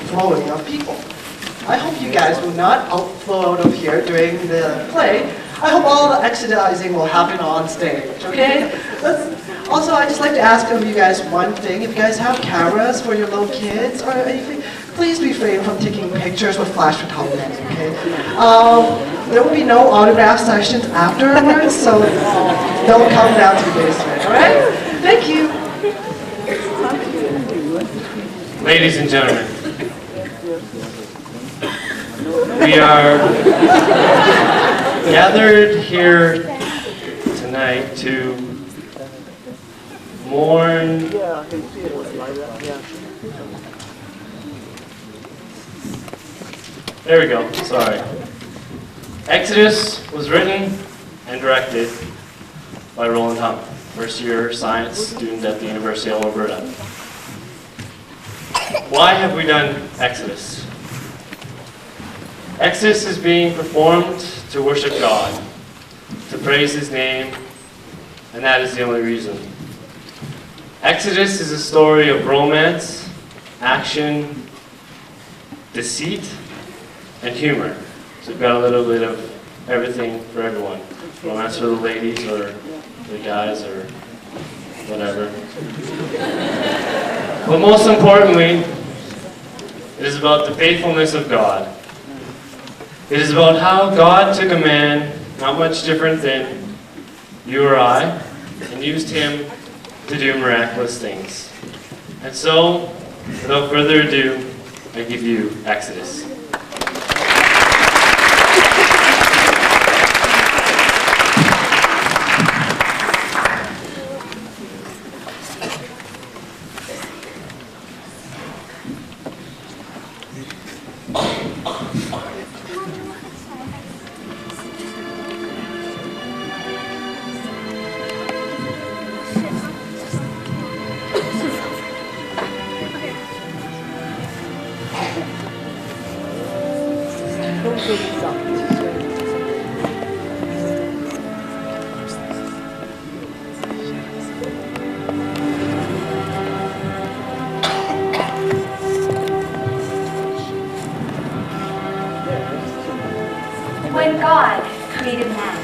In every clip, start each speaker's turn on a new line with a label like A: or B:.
A: outflowing of people. I hope you guys will not outflow out of here during the play. I hope all the exodizing will happen on stage, okay? Also, I'd just like to ask of you guys one thing. If you guys have cameras for your little kids or anything, please refrain from taking pictures with flash photography, okay? There will be no autograph sessions afterwards, so don't come down to the basement, all right? Thank you.
B: Ladies and gentlemen, we are gathered here tonight to mourn there we go, sorry. Exodus was written and directed by Roland Hung, first year science student at the University of Alberta. Why have we done Exodus? Exodus is being performed to worship God, to praise His name, and that is the only reason. Exodus is a story of romance, action, deceit, and humor. So we've got a little bit of everything for everyone. Romance for the ladies or the guys or whatever. But most importantly, it is about the faithfulness of God. It is about how God took a man, not much different than you or I, and used him to do miraculous things. And so, without further ado, I give you Exodus.
C: When God created man,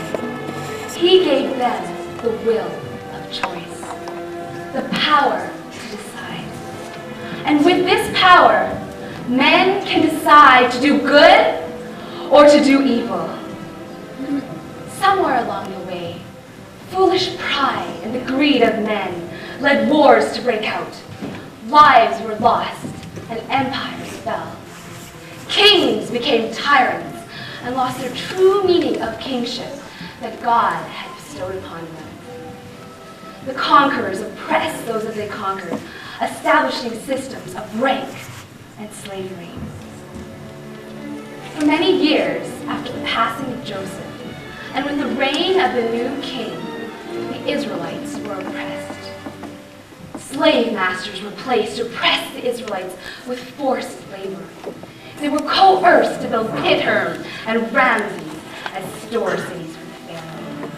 C: He gave them the will of choice, the power to decide. And with this power, men can decide to do good or to do evil. Somewhere along the way, foolish pride and the greed of men led wars to break out. Lives were lost and empires fell. Kings became tyrants and lost their true meaning of kingship that God had bestowed upon them. The conquerors oppressed those that they conquered, establishing systems of rank and slavery. For many years after the passing of Joseph, and with the reign of the new king, the Israelites were oppressed. Slave masters were placed to oppress the Israelites with forced labor. They were coerced to build Pithom and Ramses as store cities for the Pharaoh.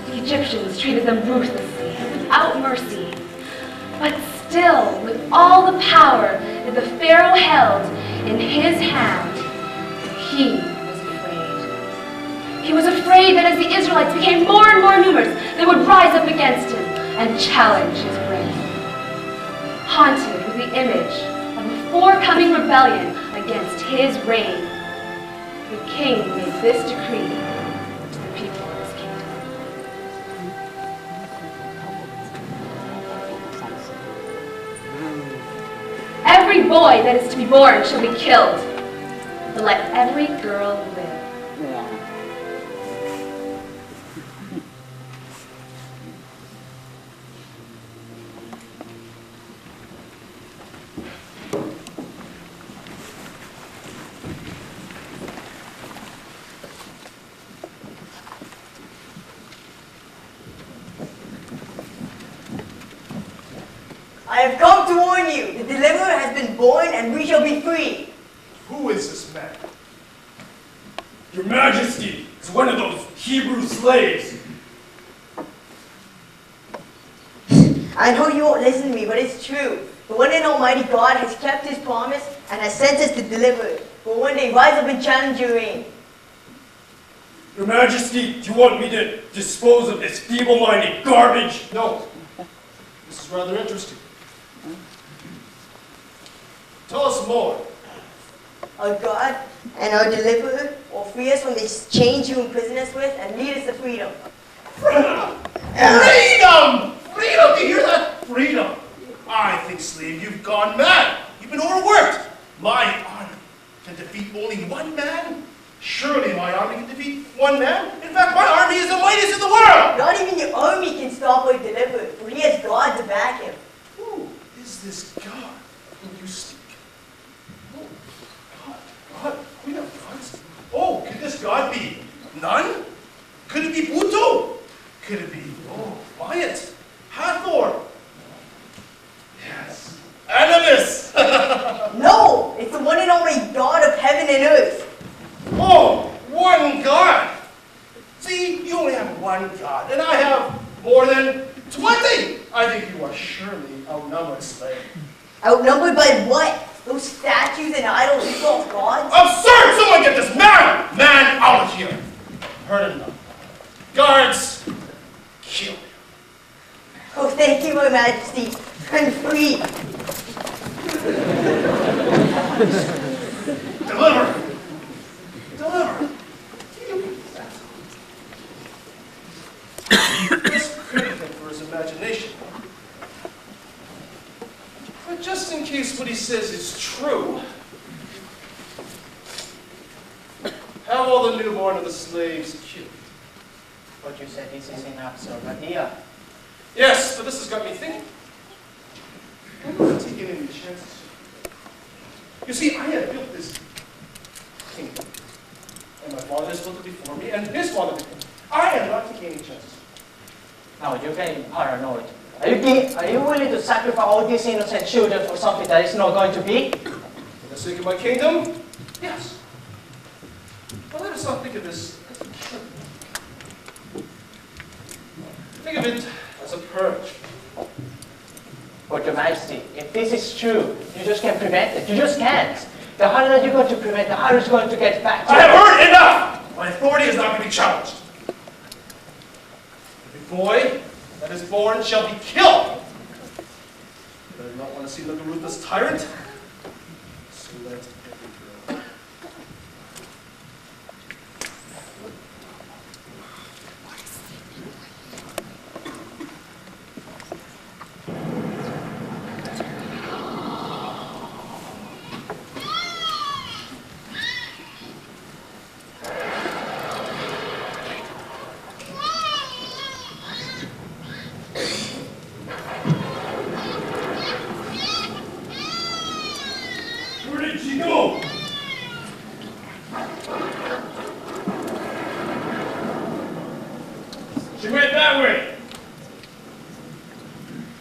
C: The Egyptians treated them ruthlessly and without mercy. But still, with all the power that the Pharaoh held in his hand, he was afraid. He was afraid that as the Israelites became more and more numerous, they would rise up against him and challenge his reign. Haunted with the image of a forthcoming rebellion against his reign, the king made this decree to the people of his kingdom. Every boy that is to be born shall be killed, but let every girl live.
D: I have come to warn you, the deliverer has been born and we shall be free.
E: Who is this man? Your Majesty is one of those Hebrew slaves.
D: I know you won't listen to me, but it's true. The one and almighty God has kept his promise and has sent us to deliver. But one day rise up and challenge your reign.
E: Your Majesty, do you want me to dispose of this feeble-minded garbage?
F: No. This is rather interesting. Tell us more.
D: Our God and our deliverer will free us from this chains you imprison us with and lead us to freedom.
F: Freedom! Freedom! Do you hear that? Freedom! I think, slave, you've gone mad. You've been overworked. My army can defeat only one man? Surely my army can defeat one man? In fact, my army is the mightiest in the world!
D: Not even your army can stop our deliverer, for he has God to back him.
F: Who is this God whom you seek? Oh, God. We have gods. Oh, could this God be Nun? Could it be Buto? Could it be, Wyatt? Hathor? Yes. Animus!
D: No! It's the one and only God of heaven and earth.
F: Oh, one God! See, you only have one God, and I have more than 20! I think you are surely outnumbered, slave.
D: Outnumbered by what? Those statues and idols you call gods?
F: Absurd! Someone get this man out of here! Heard enough. Guards, kill him.
D: Oh, thank you, Your Majesty. I'm free.
F: Deliver! Let's credit him for his imagination. But just in case what he says is true, have all the newborn of the slaves killed.
G: But you said this is an absurd idea.
F: Yes, but this has got me thinking. I'm not taking any chances. You see, I have built this kingdom. And my father has built it before me, and his father before me. I am not taking any chances.
G: Now you're getting paranoid. Are you willing to sacrifice all these innocent children for something that is not going to be?
F: For the sake of my kingdom, yes. But let us not think of this as a killing. Think of it as a purge.
G: But Your Majesty, if this is true, you just can't prevent it. You just can't. The harder that you're going to prevent, the harder it's going to get back to
F: I have heard enough! My authority is not to be challenged. Every boy that is born shall be killed. But I do not want to see another ruthless tyrant. So let every girl. Where did she go? She went that way.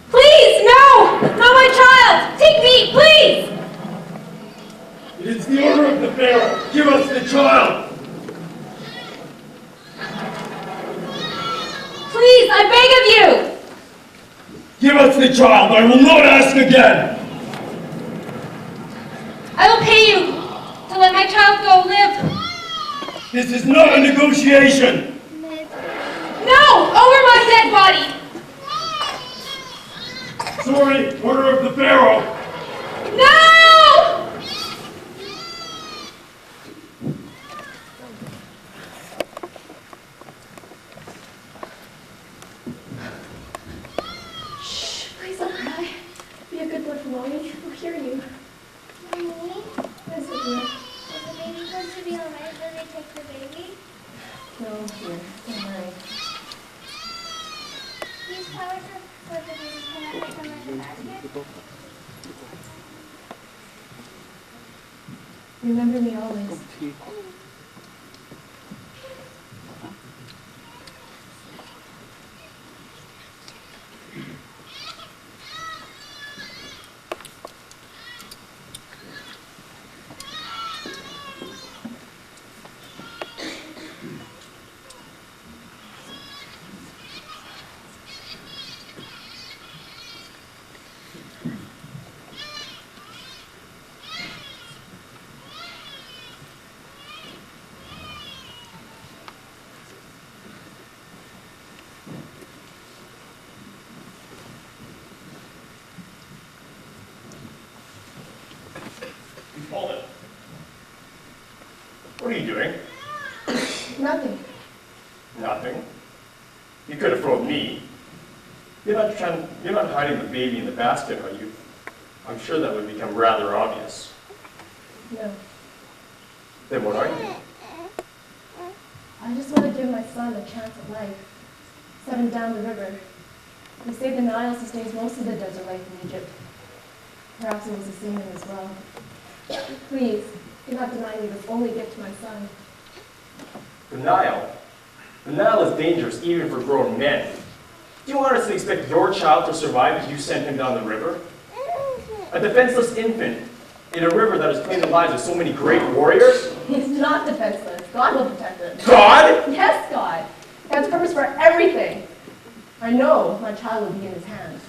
C: Please, no! Not my child! Take me, please!
E: It is the order of the Pharaoh. Give us the child.
C: Please, I beg of you!
E: Give us the child. I will not ask again.
C: I will pay you to let my child go live.
E: This is not a negotiation.
C: No! Over my dead body!
E: Sorry, order of the Pharaoh.
C: No! Shh, please don't cry. Be a good boy for Mommy. We'll hear you.
H: Mommy,
C: Yes, dear.
H: is the baby going to be alright when they take the baby?
C: No, dear. Don't worry.
H: Use power to for the baby. Can I put them in the basket?
C: Remember me always.
E: What are you doing?
I: Nothing.
E: Nothing. You could have thrown me. You're not hiding the baby in the basket, are you? I'm sure that would become rather obvious.
I: No.
E: Then what are you?
I: I just want to give my son a chance at life. Set him down the river. They say the Nile sustains most of the desert life in Egypt. Perhaps it was the same as well. Please, do not deny me this only gift to my son.
E: The Nile? The Nile is dangerous even for grown men. Do you honestly expect your child to survive if you send him down the river? A defenseless infant in a river that has claimed the lives of so many great warriors?
I: He's not defenseless. God will protect him.
E: God?
I: Yes, God. He has purpose for everything. I know my child will be in his hands.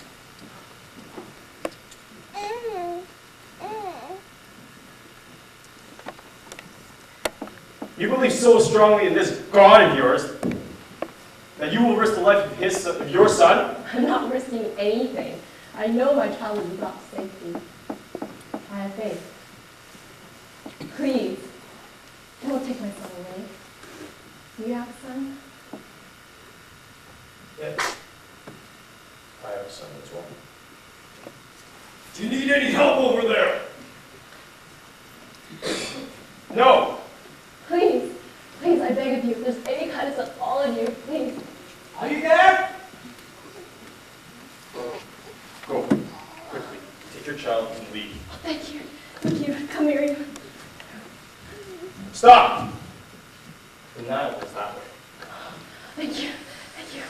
E: You believe so strongly in this God of yours that you will risk the life of your son?
I: I'm not risking anything. I know my child will be brought to safety. I have faith. Please, don't take my son away. Do you have a son?
E: Yes. I have a son as well.
F: Do you need any help over there?
E: No!
I: Please, please, I beg of you, if there's any kindness at all in you, please.
F: Are you there?
E: Go. Quickly. Take your child and leave.
I: Oh, thank you. Thank you. Come here.
E: Stop! The Nile is that way.
I: Thank you. Thank you.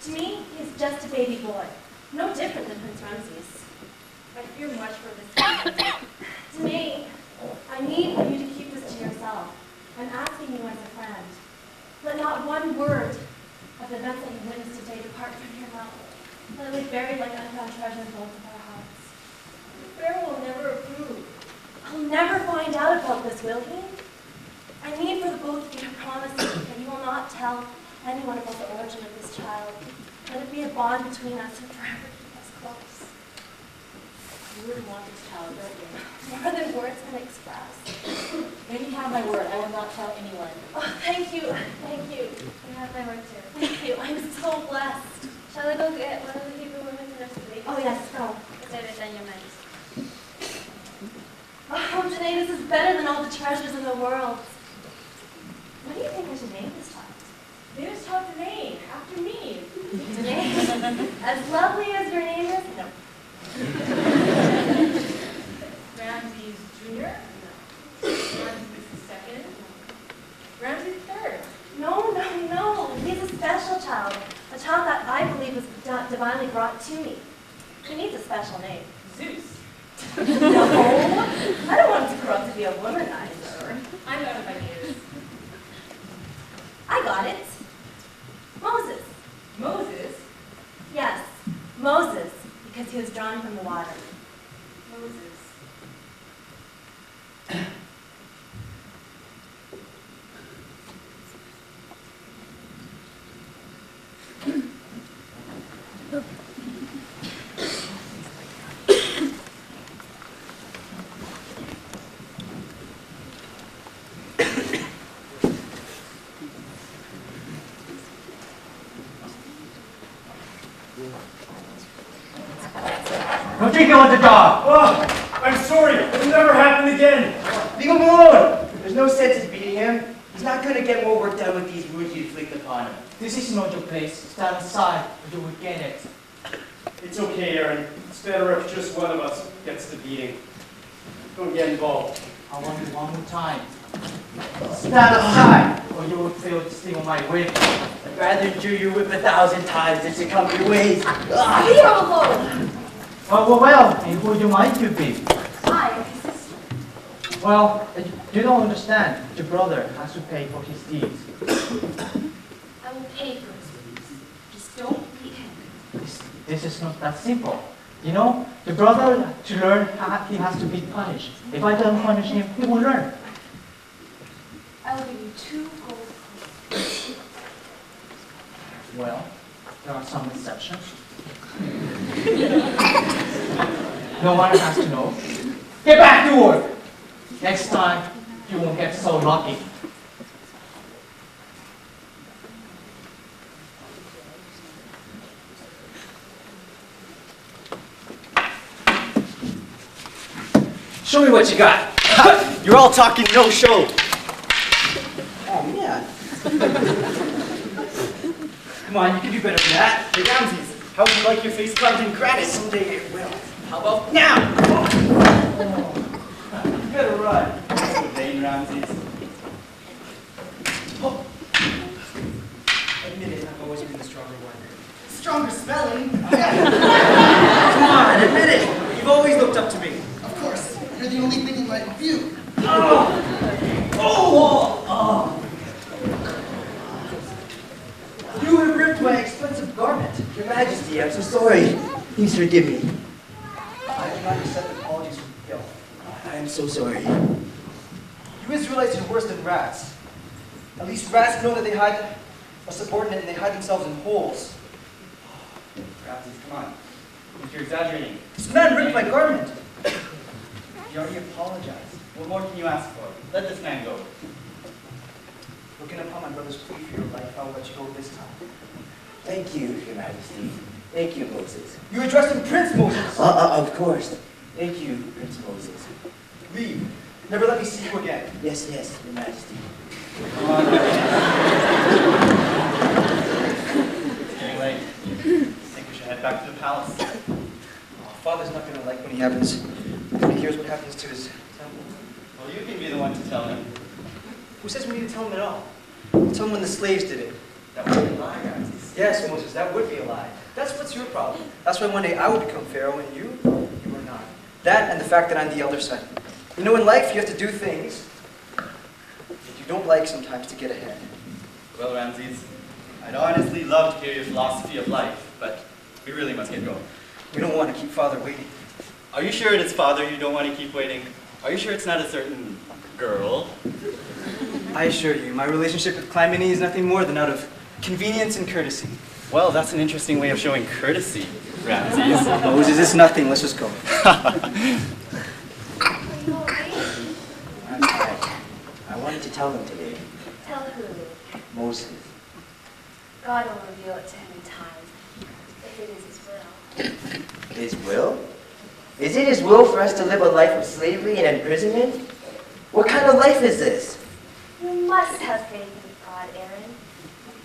C: To me, he's just a baby boy, no different than Prince Ramses. I fear much for this. To me, I need for you to keep this to yourself. I'm asking you as a friend. Let not one word of the events that you witnessed today depart from your mouth. Let it be buried like unfound treasure in both of our hearts. The Pharaoh will never approve. I'll never find out about this, will he? I need for the both of you to promise me that you will not tell anyone about the origin of this child. Let it be a bond between us and forever keep us close. You really want this child, don't you? More than words can express.
J: Then you have my word. I will not tell anyone.
C: Oh, thank you. Thank you. You have my word too. Thank you. I'm so blessed. Shall I go get one of the Hebrew women to nurse the baby? Oh, yes, go. Oh, today this is better than all the treasures in the world. What do you think I should name this child?
J: Name this child Danae, after me.
C: Danae? As lovely as your name is? No.
J: Ramses Jr.? No. Ramses II? Ramses III?
C: No. He's a special child. A child that I
I: I believe was divinely brought to me. He needs a special name.
J: Zeus.
I: No, I don't want him to grow up to be a womanizer.
J: I'm out of ideas.
I: I got it. Moses.
J: Moses?
I: Yes, Moses, because he was drawn from the water.
J: Moses.
G: No drinking with the dog.
E: Oh, I'm sorry. It'll never happen again.
K: Leave him alone. There's no sense in beating him. He's not going to get more work done with these wounds you inflict upon him.
G: This is not your place. Stand aside or you will get it.
E: It's okay, Aaron. It's better if just one of us gets the beating. Don't get involved.
G: I want you one more time. Stand aside or you will fail to steal my whip.
K: I'd rather endure your whip 1,000 times than succumb to your ways.
I: Leave her alone!
G: Well, and who you might you be?
I: I am his sister.
G: Well, you don't understand. Your brother has to pay for his deeds.
C: I will pay for his deeds. Just don't beat him.
G: This is not that simple. You know, the brother, to learn, he has to be punished. If I don't punish him, he will learn.
C: I will give you 2 gold coins.
G: Well, there are some exceptions. No one has to know. Get back to work! Next time, you won't get so lucky.
K: Show me what you got. You're all talking, no show. Oh, man. Come on, you can do better than that. Hey, Ramses, how would you like your face carved in granite? Someday it will. How about now? Oh. You better run. That's the vein, Ramses. Oh. Admit it, I've always been the stronger one. Stronger smelling? Come on, admit it. You've always looked up to me.
F: Of course, you're the only thing in my view.
K: You have ripped my expensive garment. Your Majesty, I'm so sorry. Please forgive me. I have not accepted apologies from guilt. I am so sorry. You Israelites are worse than rats. At least rats know that they hide a subordinate and they hide themselves in holes.
L: Ramses, come on. If you're exaggerating.
K: This man ripped my garment.
L: You already apologized. What more can you ask for? Let this man go.
K: Looking upon my brother's plea for your life, I will let you go this time. Thank you, Your Majesty. Thank you, Moses. You addressed him Prince Moses. Of course. Thank you, Prince Moses. Leave. Never let me see you again. Yes, yes, Your Majesty.
L: It's getting late. I think we should head back to the palace.
K: Father's not going to like when he happens. When he hears what happens to his temple.
L: Well, you can be the one to tell him.
K: Who says we need to tell him at all? Tell him when the slaves did it.
L: That would be a lie, Ramses.
K: Yes, Moses, that would be a lie. That's what's your problem. That's why one day I will become Pharaoh and you are not. That and the fact that I'm the elder son. You know, in life you have to do things that you don't like sometimes to get ahead.
L: Well, Ramses, I'd honestly love to hear your philosophy of life, but we really must get going.
K: We don't want to keep Father waiting.
L: Are you sure it is Father you don't want to keep waiting? Are you sure it's not a certain girl?
K: I assure you, my relationship with Clymene is nothing more than out of convenience and courtesy.
L: Well, that's an interesting way of showing courtesy, Ramses.
K: Moses, it's nothing. Let's just go. I wanted to tell them today.
C: Tell who?
K: Moses.
C: God will reveal it to him in time, if it is his will.
K: His will? Is it his will for us to live a life of slavery and imprisonment? What kind of life is this?
C: You must have faith in God, Aaron.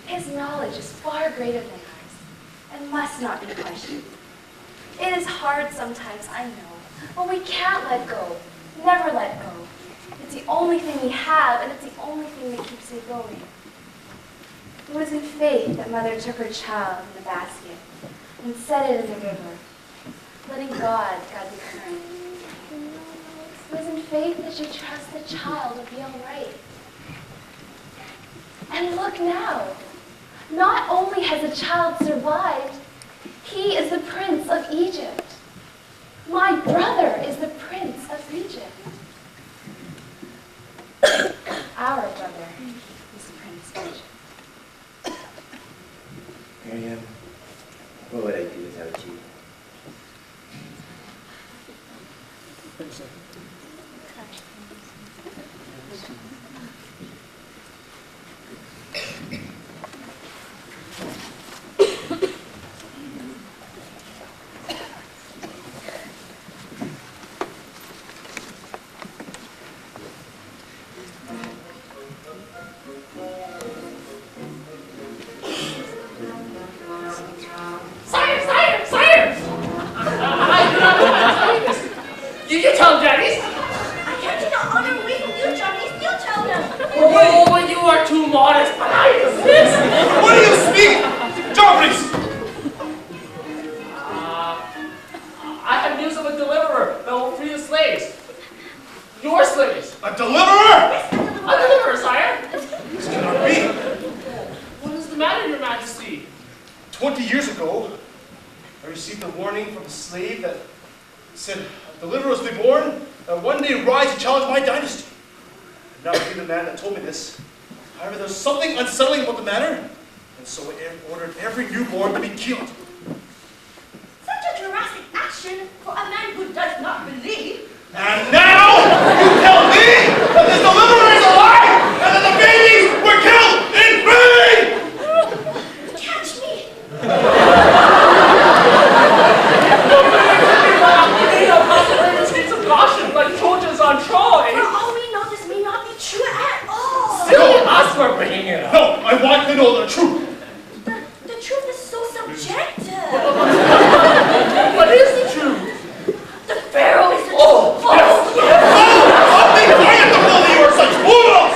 C: His knowledge is far greater than ours, and must not be questioned. It is hard sometimes, I know, but we can't let go. Never let go. It's the only thing we have, and it's the only thing that keeps it going. It was in faith that Mother took her child in the basket and set it in the river, letting God guide the current. It was in faith that she trusted the child would be all right. And look now, not only has the child survived, he is the Prince of Egypt. My brother is the Prince of Egypt. Our brother is the Prince of Egypt.
K: Miriam, what would I do without you?
G: You tell Daddies.
J: I can't take the honor away from you, Johnny. Still tell them.
G: Oh, but you are too modest, but I insist.
F: What do you speak? Jeffries!
G: I have news of a deliverer that will free the slaves. Your slaves.
F: A deliverer?
G: A deliverer, sire.
F: This cannot be.
G: What is the matter, Your Majesty?
F: 20 years ago, I received a warning from a slave that said a deliverer was to be born that one day rise to challenge my dynasty. And now I the man that told me this. However, there's something unsettling about the matter, and so I ordered every newborn to be killed.
J: Such a drastic action for a man who does not believe.
F: And now you tell me that this deliverer is alive and that the babies were killed in vain!
J: Catch me!
G: Like Trojans on Troy.
J: For all we know, this may not be true at all.
G: Still, us were bringing it up.
F: No, I want to know the truth.
J: The truth is so subjective.
G: What is the truth?
J: The Pharaoh is the truth.
F: I'll be quiet to both of you are such fools!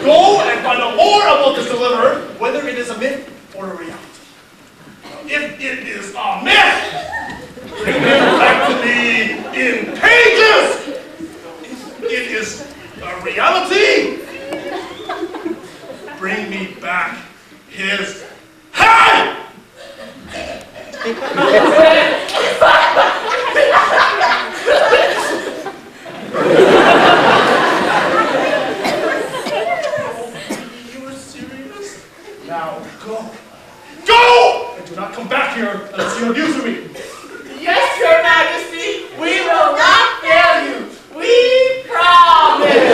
F: Go and find out more about this deliverer, whether it is a myth or a reality. If it is a myth, bring him back to me in pages! If it is a reality, bring me back his head! You were serious? Now go. Go! And do not come back here unless you abuse me.
G: Yes, Your Majesty, we will not fail you. We promise.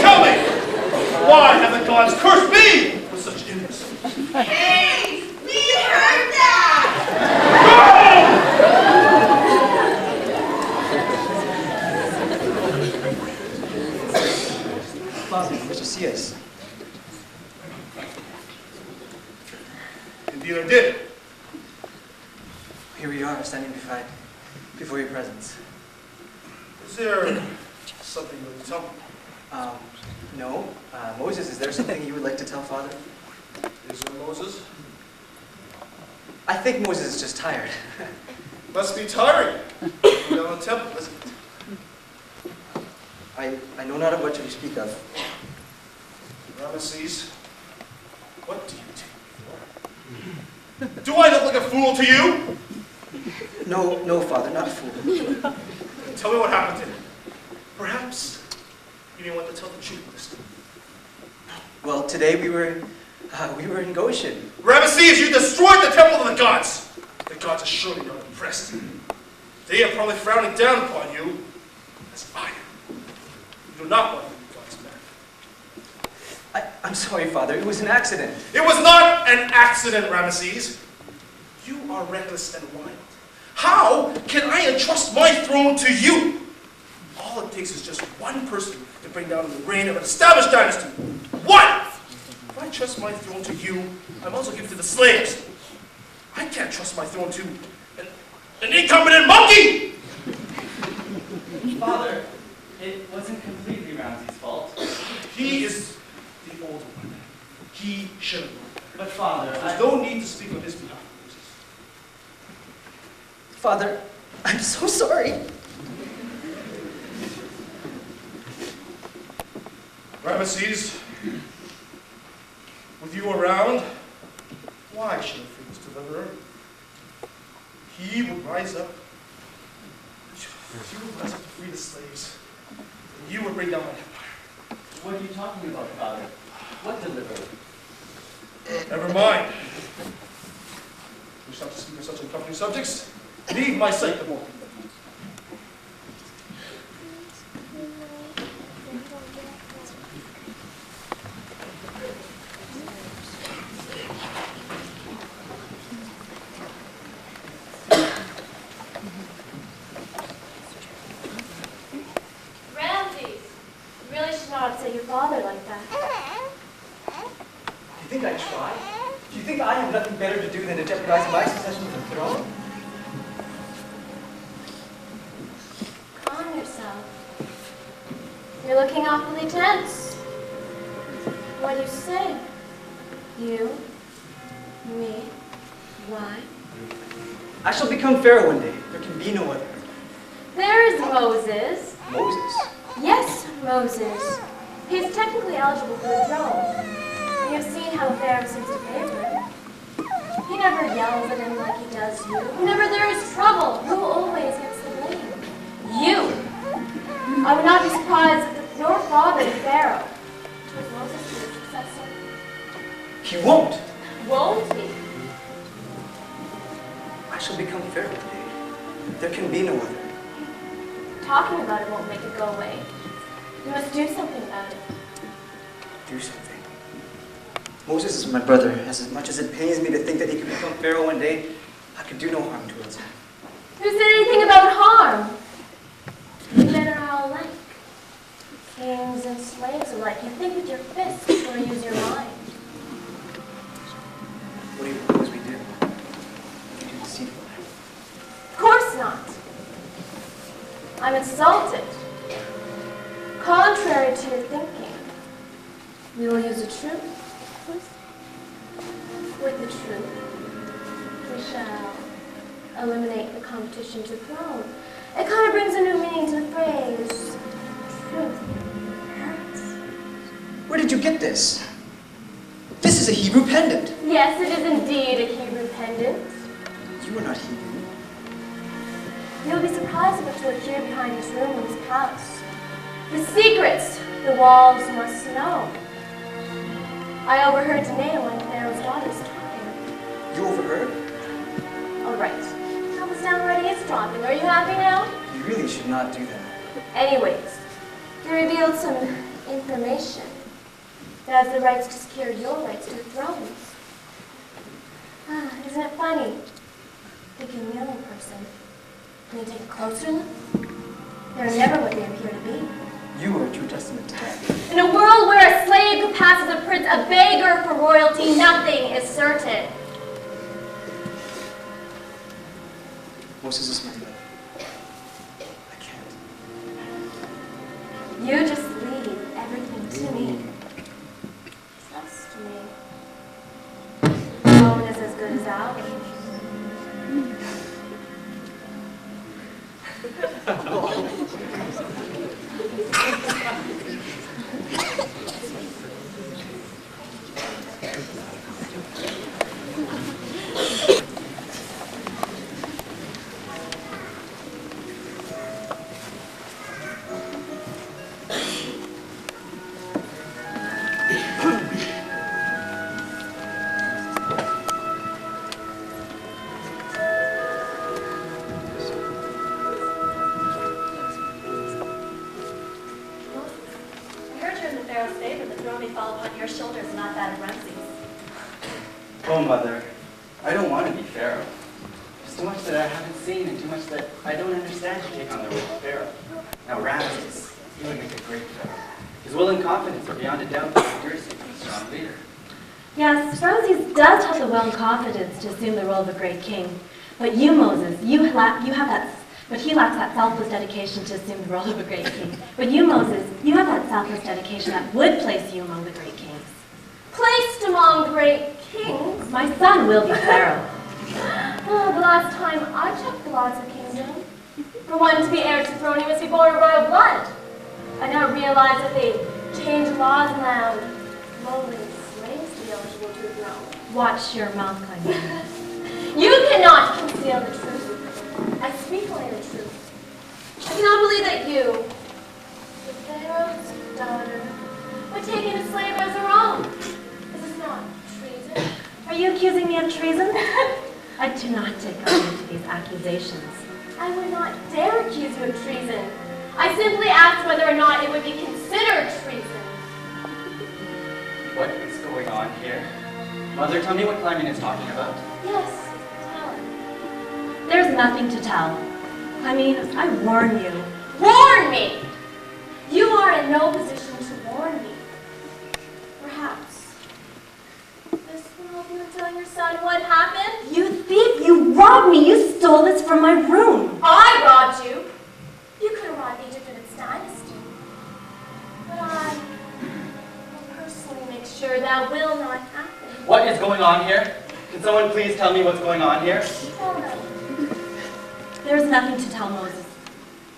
F: Tell me, why have the gods cursed me with such illness?
J: Hey, we heard that!
K: Father, Mr. C.S.
F: Indeed I did.
K: Here we are, standing before your presence.
F: Is there something you would tell me?
K: No. Moses, is there something you would like to tell Father?
F: Is there Moses?
K: I think Moses is just tired.
F: Must be tiring. Go down the temple, isn't it?
K: I know not of what you speak of.
F: Ramses, what do you take me for? Do I look like a fool to you?
K: No, Father, not a fool.
F: Tell me what happened to him. Perhaps you didn't want to tell the truth this time.
K: Well, today we were in Goshen.
F: Ramses, you destroyed the temple of the gods. The gods are surely not impressed. They are probably frowning down upon you as I am. You do not want to be God's man.
K: I'm sorry, Father. It was an accident.
F: It was not an accident, Ramses. You are reckless and wild. How can I entrust my throne to you? All it takes is just one person to bring down the reign of an established dynasty. One! If I trust my throne to you, I might as well give it to the slaves. I can't trust my throne to an incompetent monkey!
L: Father, it wasn't completely Ramses' fault.
F: He is the older one. He should have known.
L: But Father,
F: There's no need to speak on his behalf, Moses.
K: Father, I'm so sorry.
F: Ramesses, with you around, why should I fear this deliverer? He would rise up. You would rise up to free the slaves. And you would bring down my empire.
L: what are you talking about, Father? What deliverer?
F: Never mind. Wish not to speak of such uncomfortable subjects. Leave my sight the moment.
C: Ramses, you really should not upset your father like that.
K: Do you think I tried? Do you think I have nothing better to do than to jeopardize my succession to the throne?
C: Calm yourself. You're looking awfully tense. What do you say? You? Me? Why?
K: I shall become Pharaoh one day. There can be no other.
C: There is Moses.
K: Moses?
C: Yes, Moses. He's technically eligible for the throne. You've seen how Pharaoh seems to favor him. He never yells at him like he does you. Whenever there is trouble, who always gets the blame? You! I would not be surprised if your father, Pharaoh, chose Moses to be his successor.
K: He won't.
C: Won't he?
K: I shall become Pharaoh today. There can be no other.
C: Talking about it won't make it go away. You must do something about it.
K: Do something. Moses is my brother. As much as it pains me to think that he could become Pharaoh one day, I could do no harm towards him.
C: Who said anything about harm? Men are all alike. Kings and slaves alike. You think with your fists or use your mind.
K: What do you propose we do? You do deceitful.
C: Of course not. I'm insulted. Contrary to your thinking, we will use the truth. With the truth, we shall eliminate the competition to throne. It kind of brings a new meaning to the phrase, truth hurts.
K: Where did you get this? This is a Hebrew pendant.
C: Yes, it is indeed a Hebrew pendant.
K: You are not Hebrew.
C: You'll be surprised at what you'll hear behind this room in this palace. The secrets the walls must know. I overheard Danae, one of Pharaoh's daughters, talking.
K: You overheard?
C: All right. I was downright eavesdropping. Are you happy now?
K: You really should not do that.
C: Anyways, they revealed some information that has the rights to secure your rights to the throne. Isn't it funny? Thinking the young person. Can you take a closer look? They're never what they appear to be.
K: You are a true testament to that.
C: In a world where a slave could pass as a prince, a beggar for royalty, nothing is certain.
K: Moses is my brother. I can't.
C: You just leave everything to me. Trust me. No one is as good as ours.
L: Oh, Mother, I don't want to be Pharaoh. There's too much that I haven't seen and too much that I don't understand to take on the role of Pharaoh. Now, Ramses, he would make a great Pharaoh. His will and confidence are beyond a doubt the security of a strong leader.
C: Yes, Ramses does have the will and confidence to assume the role of a great king. But you, Moses, you have that, but he lacks that selfless dedication to assume the role of a great king. But you, Moses, you have that selfless dedication that would place you among the great kings.
I: Placed among great kings?
C: My son will be Pharaoh.
I: Oh, the last time I checked the laws of kingdom, for one to be heir to the throne, he must be born of royal blood. I now realize that they change laws and allowed lowly slaves to be eligible to the throne.
C: Watch your mouth, Clement.
I: You cannot conceal the truth. I speak only the truth. I cannot believe that you, the Pharaoh's daughter, would take in a slave as her own. Is this not treason?
C: Are you accusing me of treason? I do not take kindly to these accusations.
I: I would not dare accuse you of treason. I simply asked whether or not it would be considered treason.
L: What is going on here? Mother, tell me what Clement is talking about.
I: Yes, tell him.
C: There's nothing to tell. I mean, I warn you.
I: Warn me! You are in no position to warn me. Perhaps this will help you in telling your son what happened?
C: You thief! You robbed me! You stole this from my room!
I: I robbed you! You could have robbed Egypt in its dynasty. But I will personally make sure that will not happen.
L: What is going on here? Can someone please tell me what's going on here?
I: Tell them.
C: There is nothing to tell Moses.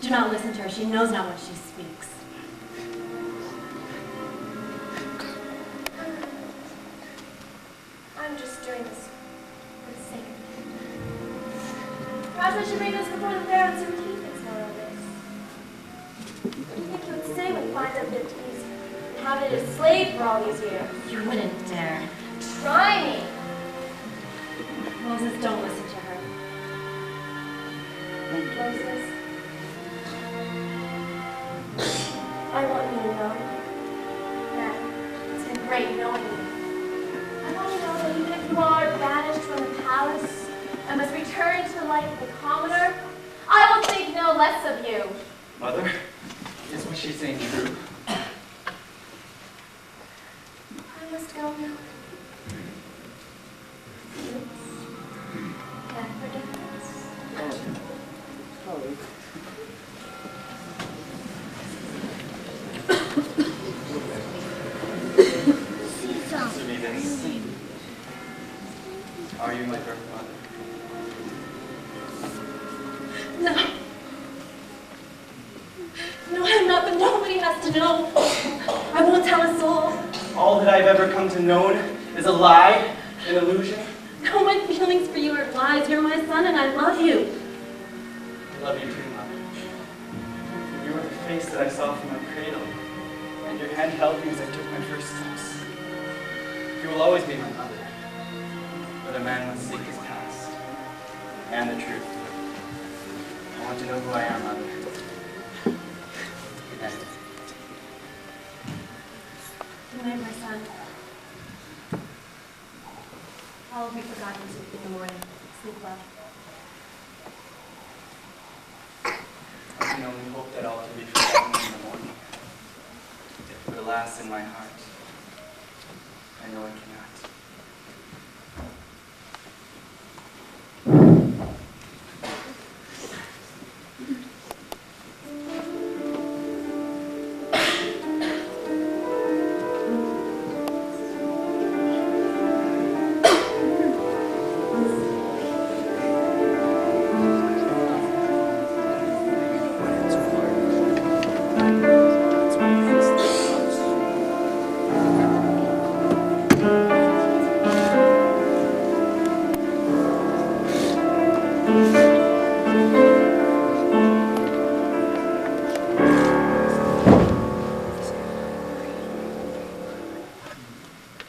C: Do not listen to her. She knows not what she speaks.
I: I'm just doing this for the sake of it. Perhaps I should bring this before the Pharaoh and see what he thinks more of this. What do you think he would say when he finds out that he's inhabited a slave for all these years?
C: You wouldn't dare.
I: Try me!
C: Moses, don't listen to her.
I: Moses, I want you to know that it's been great knowing you. I want you to know that even if you are banished from the palace and must return to the life of a commoner, I will think no less of you.
L: Mother, is what she's saying true?
I: I must go now. Can't forget this.
L: Are you my birth mother?
C: No. No, I'm not, but nobody has to know. I won't tell a soul.
L: All that I've ever come to know is a lie, an illusion.
C: No, my feelings for you are lies. You're my son and I love you.
L: I love you too, Mother. You were the face that I saw from my cradle, and your hand held me as I took my first steps. You will always be my mother. But a man must seek his past and the truth. I want to know who I am, Mother. Good night.
C: Good night, my son. All will be forgotten in the morning. Sleep well.
L: I can only hope that all can be forgotten in the morning. But alas, in my heart, I know I cannot.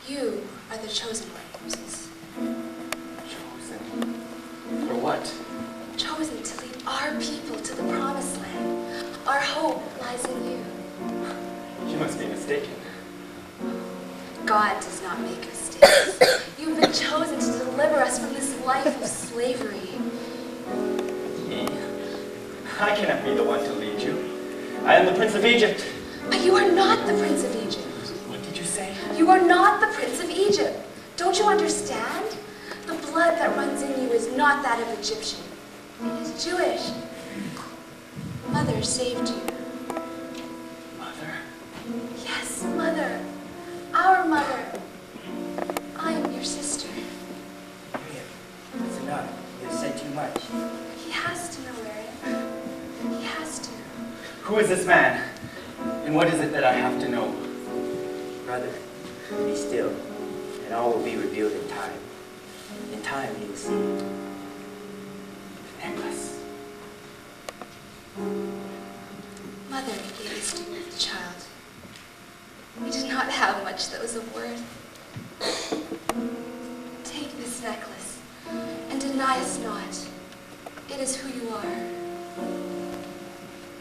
M: You are the chosen one, Moses.
L: Chosen? For what?
M: Chosen to lead our people to the promised land. Our hope lies in you.
L: You must be mistaken.
M: God does not make mistakes. You have been chosen to deliver us from this life of slavery.
L: Me? I cannot be the one to lead you. I am the Prince of Egypt.
M: But you are not the Prince of Egypt.
L: What did you say?
M: You are not the Prince of Egypt. Don't you understand? The blood that runs in you is not that of Egyptian. It is Jewish. Mother saved you.
L: Mother?
M: Yes, Mother. Our mother. I am your sister.
K: It's enough. You've said too much.
M: He has to know, Aaron. He has to.
L: Who is this man? And what is it that I have to know?
K: Brother, be still, and all will be revealed in time. In time, you will see.
L: The necklace.
M: Mother gave us to you, child. We did not have much that was of worth. Take this necklace and deny us not. It is who you are.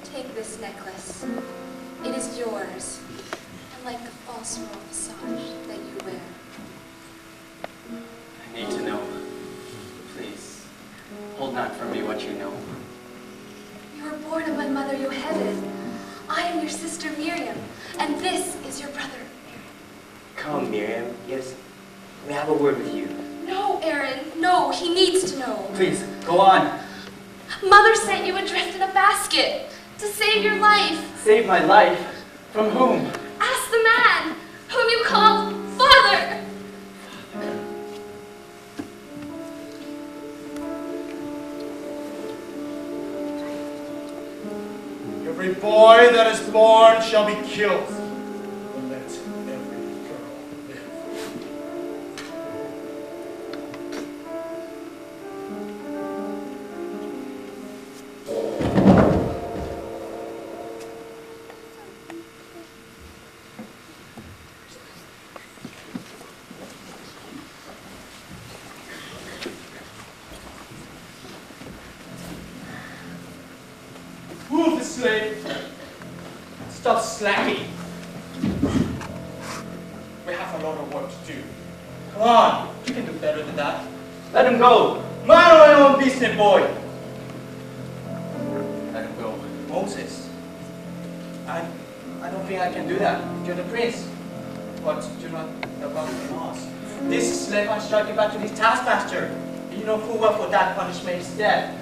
M: Take this necklace. It is yours, unlike the false royal visage that you wear.
L: I need to know. Please, hold not from me what you know.
M: You were born of my mother Yocheved. I am your sister Miriam, and this is your brother.
K: Come, Miriam. Yes, we have a word with you.
M: No, Aaron, no, he needs to know.
L: Please, go on.
M: Mother sent you adrift in a basket to save your life.
L: Save my life? From whom?
M: Ask the man whom you called Father.
F: Every boy that is born shall be killed. Let every girl live.
L: Move the slave. Stop slacking.
F: We have a lot of work to do. Come on, you can do better than that.
L: Let him go. Mind my own business, boy. Let him go.
N: Moses, I don't think I can do that. You're the prince. But you're not above the laws. This slave I'm striking back to his taskmaster. You know full well for that punishment is death.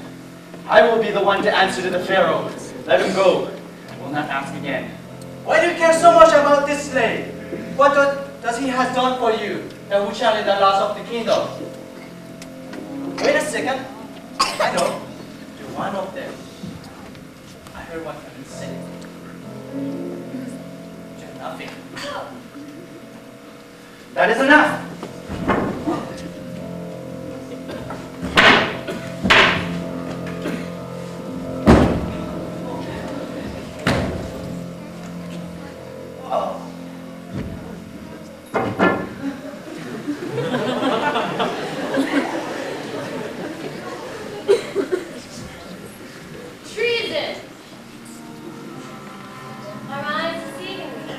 L: I will be the one to answer to the Pharaoh. Let him go. I will not ask again.
N: Why do you care so much about this slave? What does he has done for you that will challenge the laws of the kingdom? Wait a second. I know. You're one of them. I heard what you said. You're nothing.
L: That is enough.
I: Treason! Our eyes deceiving me.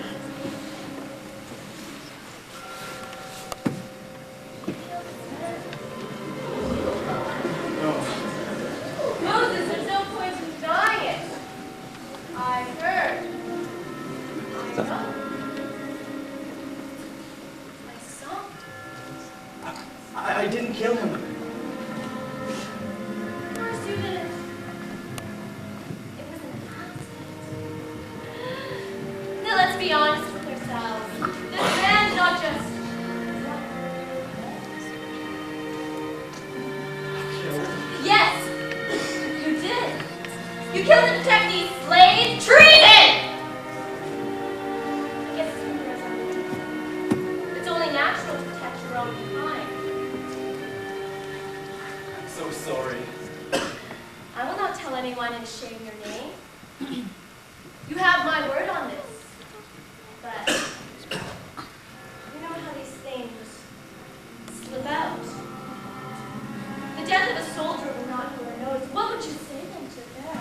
I: Moses, there's no point in denying it. I heard. I know. I saw.
L: I didn't kill him.
I: Of course you didn't. It was an accident. Now let's be honest with ourselves. This man's not just. Yes, you did. You killed him to protect these slaves. Treason! I guess it's only natural to protect your own kind.
L: I'm so sorry.
I: I will not tell anyone and shame your name. You have my word on this. But you know how these things slip out. The death of a soldier will not go unnoticed. What would you say then to them?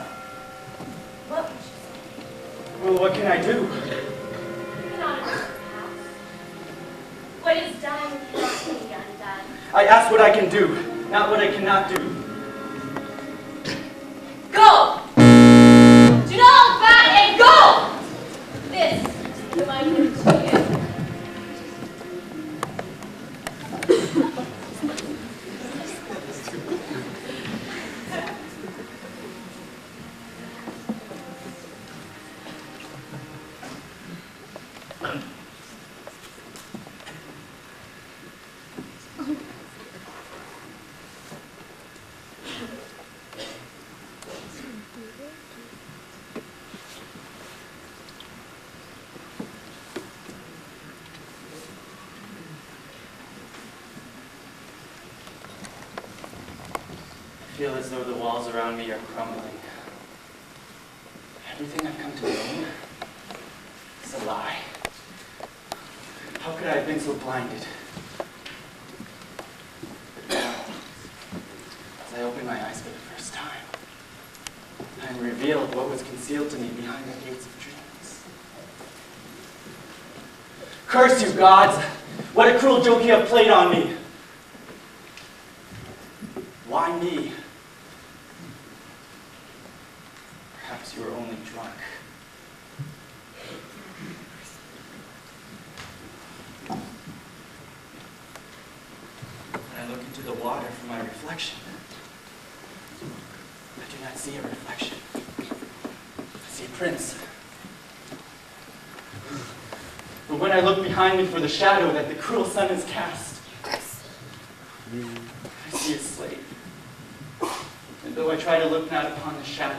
I: What would you say?
L: Well, what can I do?
I: You cannot undo the past. What is done cannot be undone.
L: I ask what I can do, not what I cannot do.
I: Go! Do not look back and go! This is my gift to you.
L: feel as though the walls around me are crumbling. Everything I've come to know is a lie. How could I have been so blinded? But now, as I open my eyes for the first time, I am revealed what was concealed to me behind the gates of dreams. Curse you, gods! What a cruel joke you have played on me! Why me? Perhaps you were only drunk. When I look into the water for my reflection, I do not see a reflection. I see prints. But when I look behind me for the shadow that the cruel sun has cast, I see a slave. And though I try to look not upon the shadow,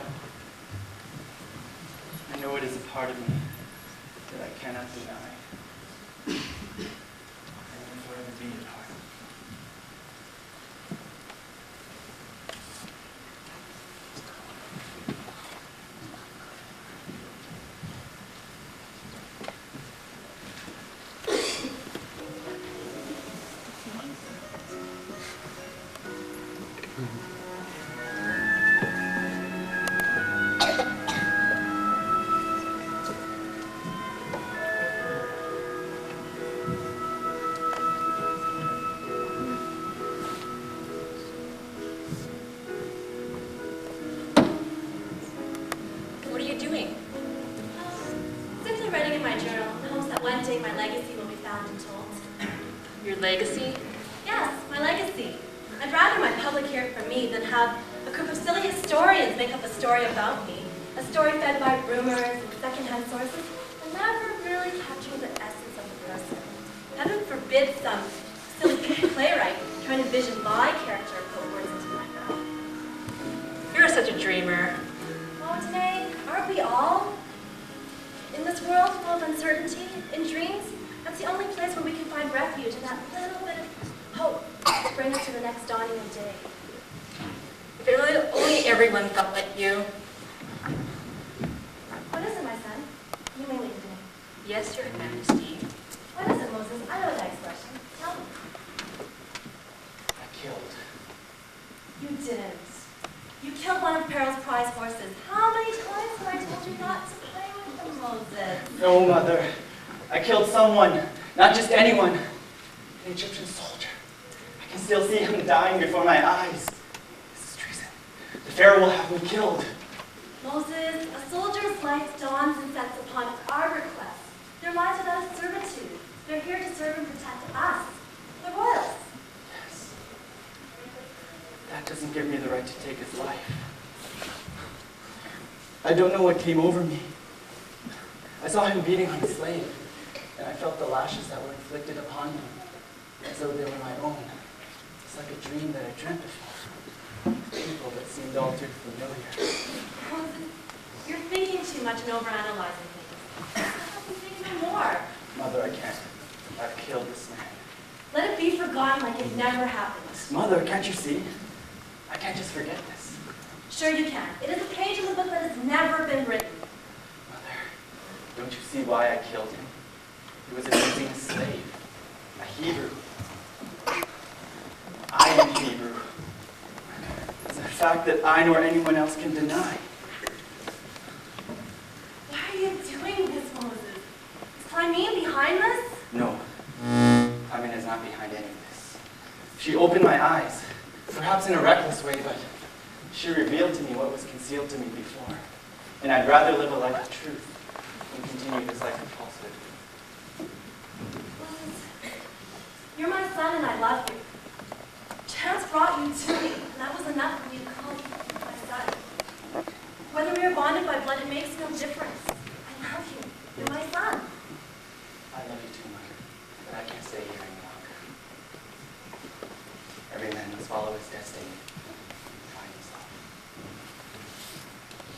L: I know it is a part of me that I cannot deny. I will forever be a part.
O: What are you doing?
J: Simply writing in my journal in hopes that one day my legacy will be found and told.
O: Your legacy?
J: Yes, my legacy. I'd rather my public hear it from me than have a group of silly historians make up a story about me. A story fed by rumors and secondhand sources and never really capturing the essence of the person. Heaven forbid some silly playwright trying to vision my character and put words into my mouth.
O: You're such a dreamer.
J: Oh, Danae, aren't we all? In this world full of uncertainty, in dreams, that's the only place where we can find refuge and that little bit of hope to bring us to the next dawning of day.
O: If only everyone felt like you.
J: What is it, my son? You may leave today.
O: Yes, Your Majesty.
J: What is it, Moses? I know that expression. Tell me.
L: I killed.
J: You didn't. You killed one of Pharaoh's prize horses. How many times have I told you not to play with them, Moses?
L: No, Mother. I killed someone, not just anyone. An Egyptian soldier. I can still see him dying before my eyes. This is treason. The Pharaoh will have me killed.
J: Moses, a soldier's life dawns and sets upon our request. Their lives without a servitude. They're here to serve and protect us, the royals.
L: Yes. That doesn't give me the right to take his life. I don't know what came over me. I saw him beating on a slave, and I felt the lashes that were inflicted upon him, as though they were my own. It's like a dream that I dreamt before. People that seemed all too familiar.
J: Moses, you're thinking too much and overanalyzing things. Have to think no more.
L: Mother, I can't. I've killed this man.
J: Let it be forgotten like it never happened.
L: Mother, can't you see? I can't just forget this.
J: Sure you can. It is a page in the book that has never been written.
L: Mother, don't you see why I killed him? He was abusing a slave, a Hebrew. I am Hebrew. It's a fact that I nor anyone else can deny.
J: Why are you doing this, Moses? Is Clymene behind this?
L: No, Clymene is not behind any of this. She opened my eyes, perhaps in a reckless way, but she revealed to me what was concealed to me before. And I'd rather live a life of truth than continue this life of falsehood.
J: Moses, you're my son and I love you. Chance brought you to me, and that was enough for me to call you my son. Whether we are bonded by blood, it makes no difference. I love you. You're my son.
L: I love you too, Mother, but I can't stay here any longer. Every man must follow his destiny and find himself.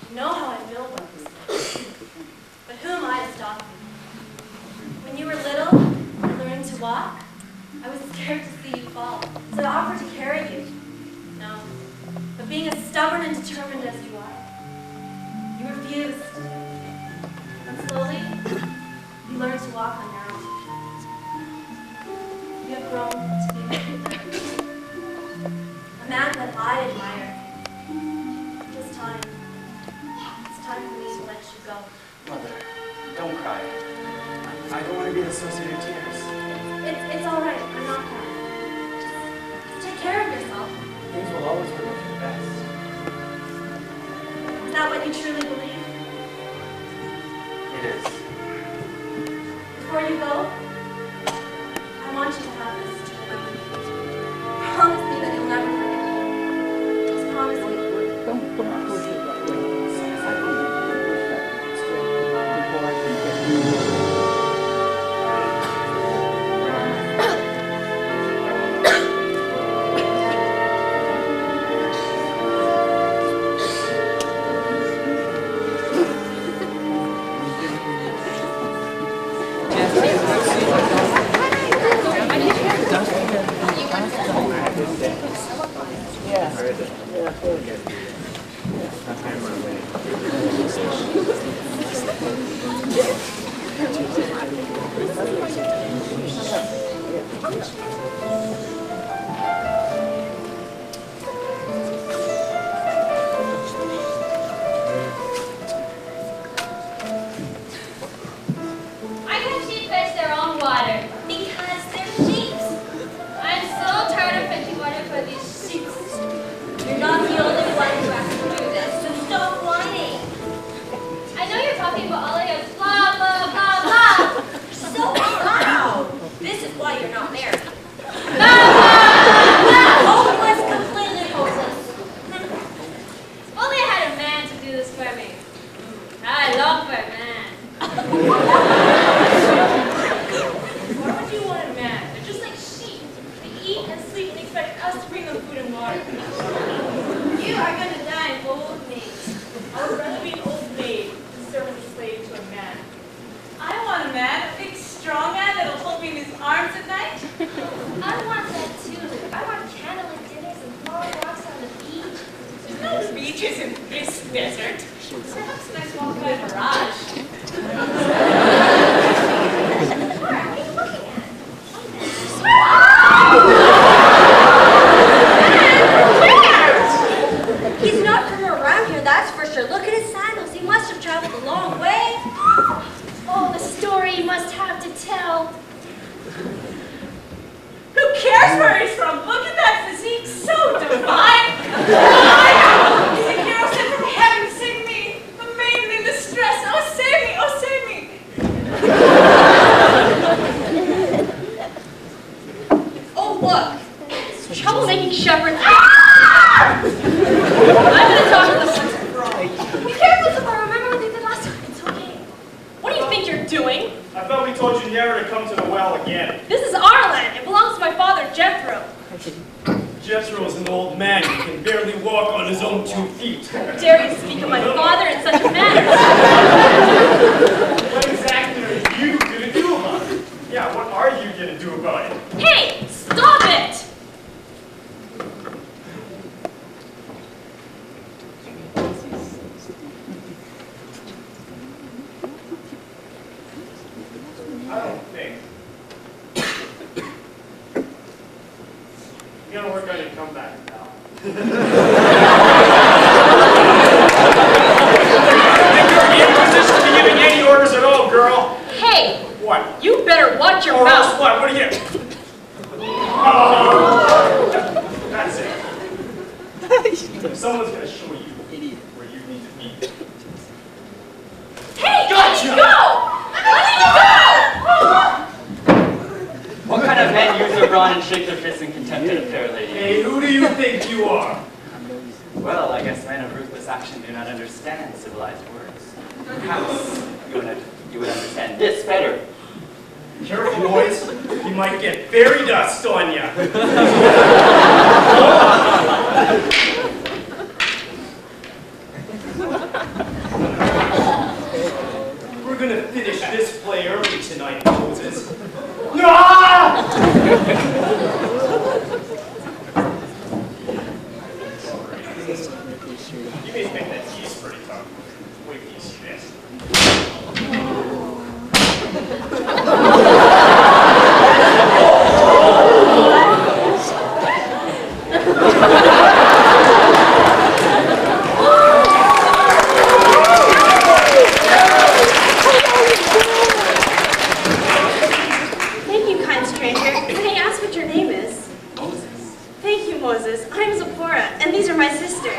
J: You know how I feel about this. But who am I to stop you? When you were little and learning to walk, I was scared to see you fall, so I offered to carry you. No, but being stubborn and determined as you are. You refused. And slowly, you learned to walk on your own. You have grown to be a leader. A man that I admire. It's time. It's time for me to let you go.
L: Mother, don't cry. I don't want to be the source of your tears.
J: It's all right. I'm not crying. Just take care of yourself.
L: Things will always work out for the best.
J: Is that what you truly believe?
L: It is.
J: Before you go, I want you to have this to remember. Promise me that you'll never forget me. Just promise me. Moses. I'm Zipporah, and these are my sisters. We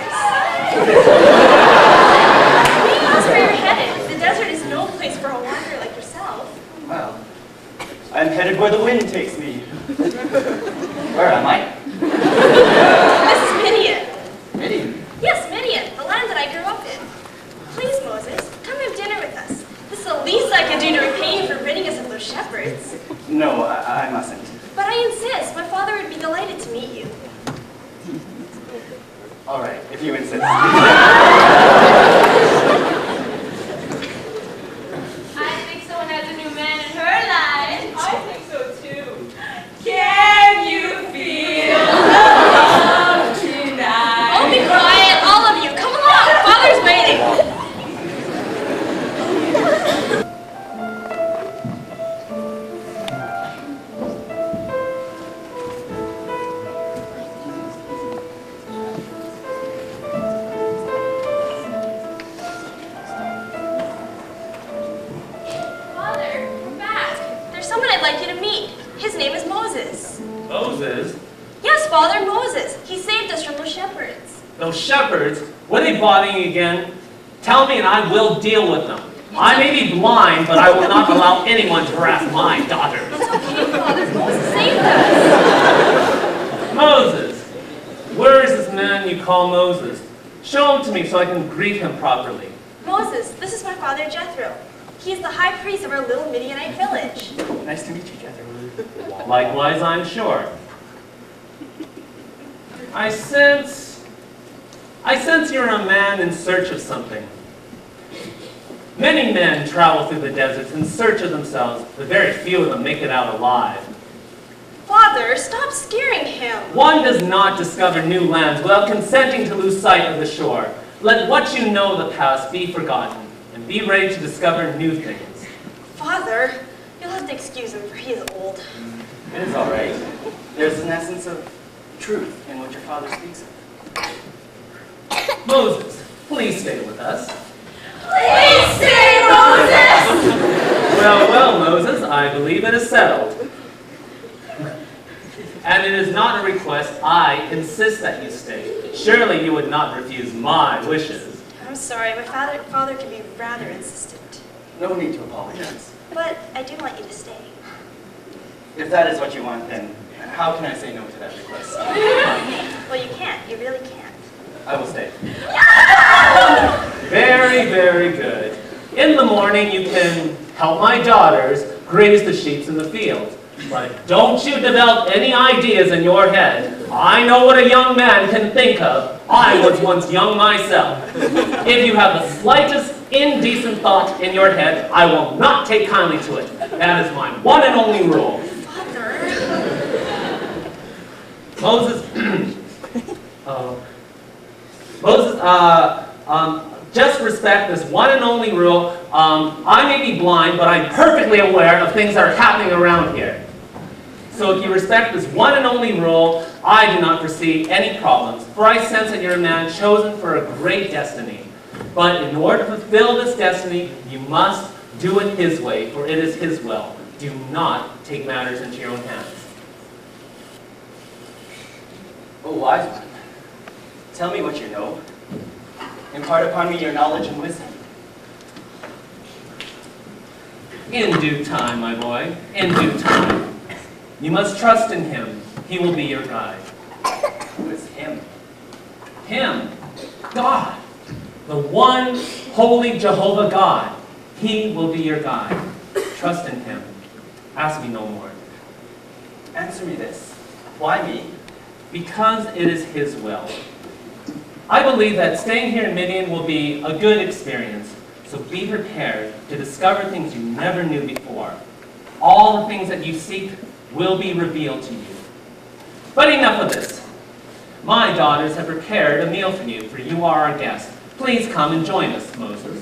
J: asked where you're headed. The desert is no place for a wanderer like yourself.
N: Well, I'm headed where the wind takes me. Where am I?
J: This is Midian.
N: Midian.
J: Yes, Midian, the land that I grew up in. Please, Moses, come have dinner with us. This is the least I can do to repay you for ridding us of those shepherds.
N: No, I mustn't.
J: But I insist. My father would be delighted to meet you.
N: All right, if you insist.
C: I think someone has a new man in her life.
O: I think so too.
C: Can you feel love tonight?
J: Oh, be quiet, all of you. Come along, father's waiting. Father, we're back. There's someone I'd like you to meet. His name is Moses.
B: Moses?
J: Yes, Father, Moses. He saved us from those shepherds.
B: Those shepherds? Were they bothering you again? Tell me and I will deal with them. I may be blind, but I will not allow anyone to harass my daughter.
J: It's okay, Father. Moses saved us.
B: Moses! Where is this man you call Moses? Show him to me so I can greet him properly.
J: Moses, this is my father, Jethro. He is the high priest of our little Midianite village.
N: Nice to meet you, Jethro.
B: Likewise, I'm sure. I sense you're a man in search of something. Many men travel through the deserts in search of themselves, but very few of them make it out alive.
J: Father, stop scaring him.
B: One does not discover new lands without consenting to lose sight of the shore. Let what you know of the past be forgotten, and be ready to discover new things.
J: Father, you'll have to excuse him, for he is old.
N: It is all right. There's an essence of truth in what your father speaks of.
B: Moses, please stay with us.
C: Please stay, Moses!
B: Well, Moses, I believe it is settled. And it is not a request. I insist that you stay. Surely you would not refuse my wishes.
J: I'm sorry, my father can be rather insistent.
N: No need to apologize.
J: But I do want you to stay.
N: If that is what you want, then how can I say no to that request?
J: Well, you can't. You really can't.
N: I will stay.
B: Very, very good. In the morning, you can help my daughters graze the sheep in the field. But don't you develop any ideas in your head. I know what a young man can think of. I was once young myself. If you have the slightest indecent thought in your head, I will not take kindly to it. That is my one and only rule. Moses, just respect this one and only rule. I may be blind, but I'm perfectly aware of things that are happening around here. So if you respect this one and only rule, I do not foresee any problems, for I sense that you're a man chosen for a great destiny. But in order to fulfill this destiny, you must do it his way, for it is his will. Do not take matters into your own hands.
N: O wise one, tell me what you know. Impart upon me your knowledge and wisdom.
B: In due time, my boy, in due time. You must trust in him. He will be your guide.
N: Who is him?
B: Him, God, the one holy Jehovah God. He will be your guide. Trust in him. Ask me no more.
N: Answer me this. Why me?
B: Because it is his will. I believe that staying here in Midian will be a good experience, so be prepared to discover things you never knew before. All the things that you seek will be revealed to you. But enough of this. My daughters have prepared a meal for you, for you are our guest. Please come and join us, Moses.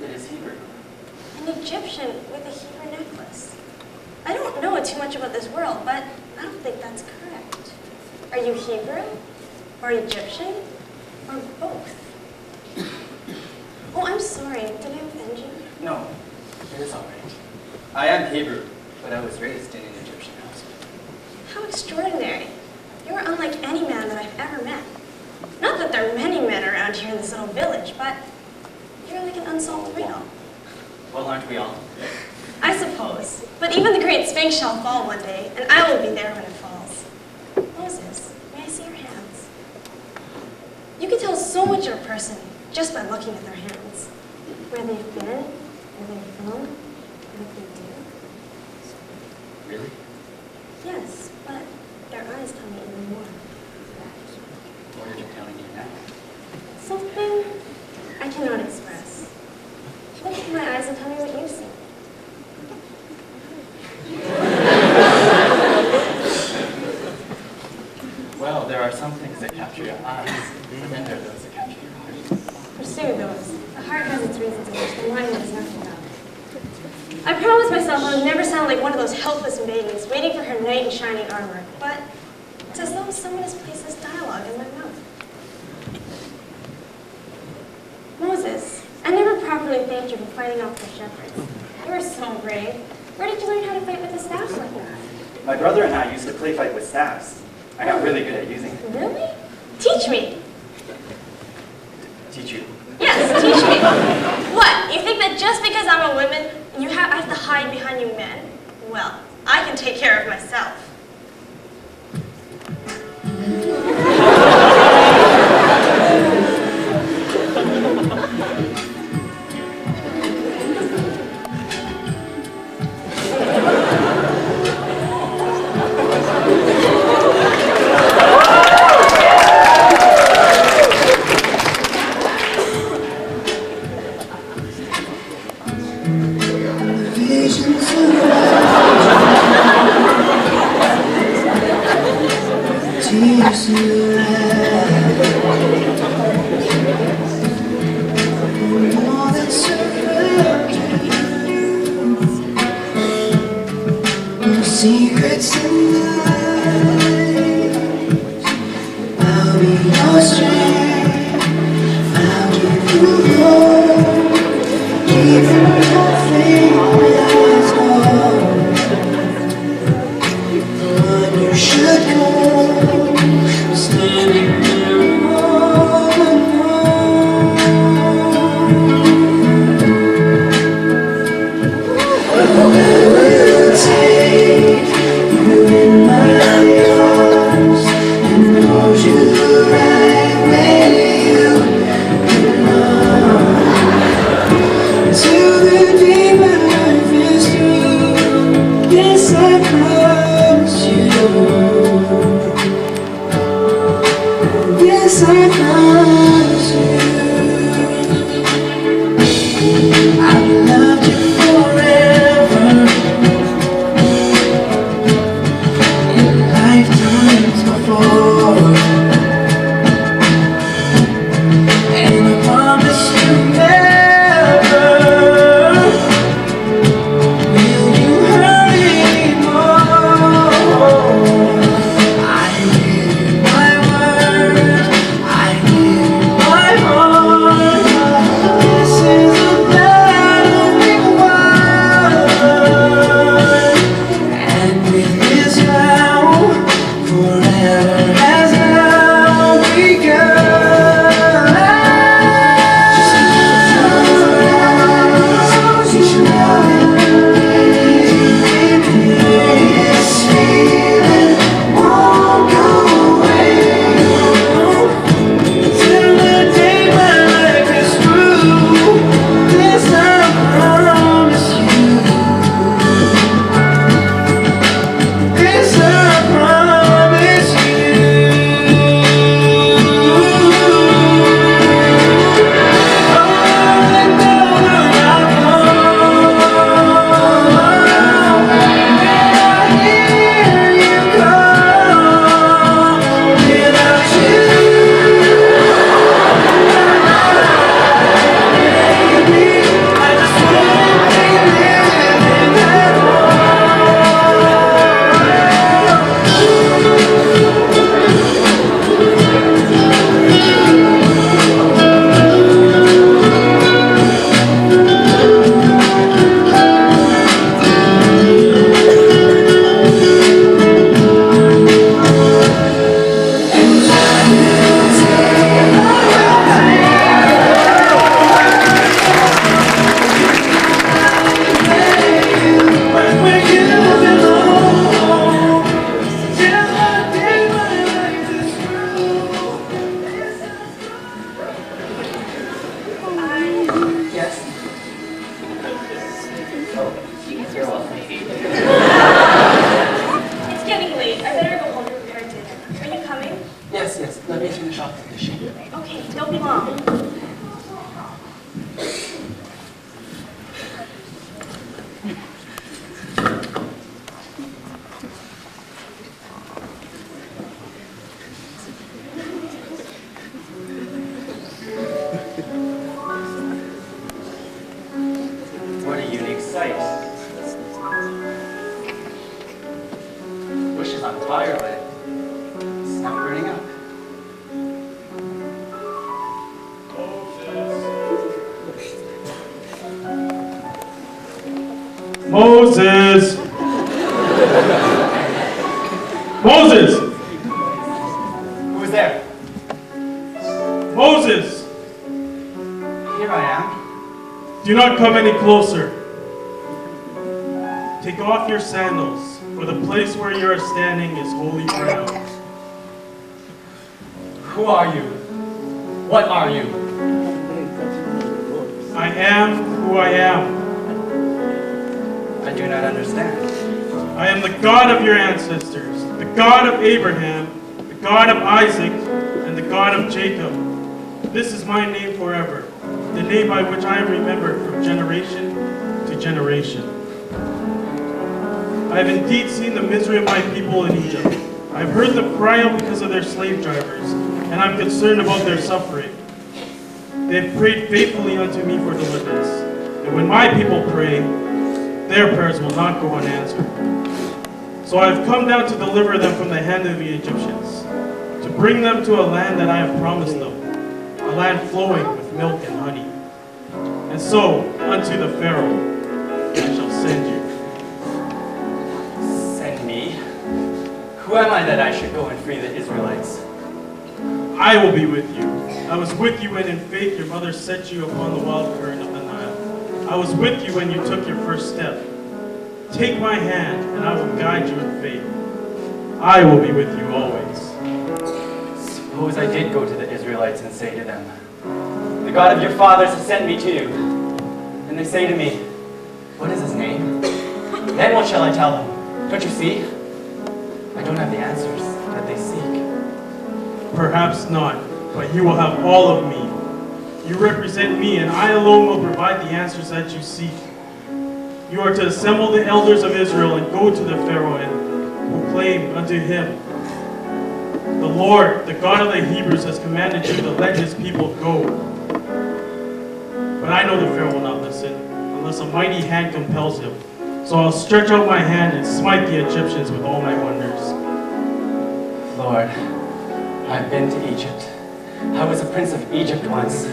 L: It is Hebrew.
J: An Egyptian with a Hebrew necklace. I don't know too much about this world, but I don't think that's correct. Are you Hebrew? Or Egyptian? Or both? Oh, I'm sorry. Did I offend you?
L: No, it is all right. I am Hebrew, but I was raised in an Egyptian household.
J: How extraordinary. You are unlike any man that I've ever met. Not that there are many men around here in this little village, but you're like an unsolved riddle.
L: Well, aren't we all?
J: I suppose. But even the great Sphinx shall fall one day, and I will be there when it falls. Moses, may I see your hands? You can tell so much of a person just by looking at their hands. Where they've been, where they're from, what they do.
L: Really?
J: Yes, but their eyes tell me even more.
L: What are you telling you now?
J: Something I cannot express. Look in my eyes and tell me what you see.
L: Well, there are some things that capture your eyes, and then there are those that capture your heart.
J: Pursue those. The heart has its reasons in which the mind knows nothing about. I promised myself I would never sound like one of those helpless maidens waiting for her knight in shining armor, but it's as though someone has placed this dialogue in my mouth. Moses, I never properly thanked you for fighting off the shepherds. You were so brave. Where did you learn how to fight with the staffs like that?
L: My brother and I used to play fight with staffs. I got really good at using them.
J: Really? Teach me.
L: Teach you.
J: Yes, teach me. What? You think that just because I'm a woman, I have to hide behind you men? Well, I can take care of myself.
P: Secrets in life, I'll be your strength, I'll give you hope, even nothing has gone. When you should go, standing there all alone. I will take you in my arms and hold you right where you belong. To the deep of history, yes, I promise you. Yes, I promise you. I've loved you forever. Lifetimes before, and I promise you never will you hurt anymore. I give you my word, I give you my heart. This is a battle we won.
L: You're welcome.
J: It's getting late. I better go home to prepare dinner. Are you coming?
L: Yes, let me finish off the dish.
J: Okay, don't be long.
L: What a unique sight. Bush is on fire, but it's not burning up.
Q: Moses! Moses!
L: Who's there?
Q: Moses!
L: Here I am.
Q: Do not come any closer. Take off your sandals, for the place where you are standing is holy ground.
L: Who are you? What are you?
Q: I am who I am.
L: I do not understand.
Q: I am the God of your ancestors, the God of Abraham, the God of Isaac, and the God of Jacob. This is my name forever, the name by which I am remembered from generation to generation. I have indeed seen the misery of my people in Egypt. I have heard them cry out because of their slave drivers, and I am concerned about their suffering. They have prayed faithfully unto me for deliverance, and when my people pray, their prayers will not go unanswered. So I have come down to deliver them from the hand of the Egyptians, to bring them to a land that I have promised them, a land flowing with milk and honey. And so unto the Pharaoh I shall send you.
L: Send me? Who am I that I should go and free the Israelites?
Q: I will be with you. I was with you when in faith your mother set you upon the wild current of the Nile. I was with you when you took your first step. Take my hand, and I will guide you in faith. I will be with you always.
L: Suppose I did go to the Israelites and say to them, the God of your fathers has sent me to you. And they say to me, what is his name? Then what shall I tell them? Don't you see? I don't have the answers that they seek.
Q: Perhaps not, but you will have all of me. You represent me, and I alone will provide the answers that you seek. You are to assemble the elders of Israel and go to the Pharaoh and proclaim unto him, the Lord, the God of the Hebrews, has commanded you to let his people go. But I know the Pharaoh will not listen, unless a mighty hand compels him. So I'll stretch out my hand and smite the Egyptians with all my wonders.
L: Lord, I've been to Egypt. I was a prince of Egypt once.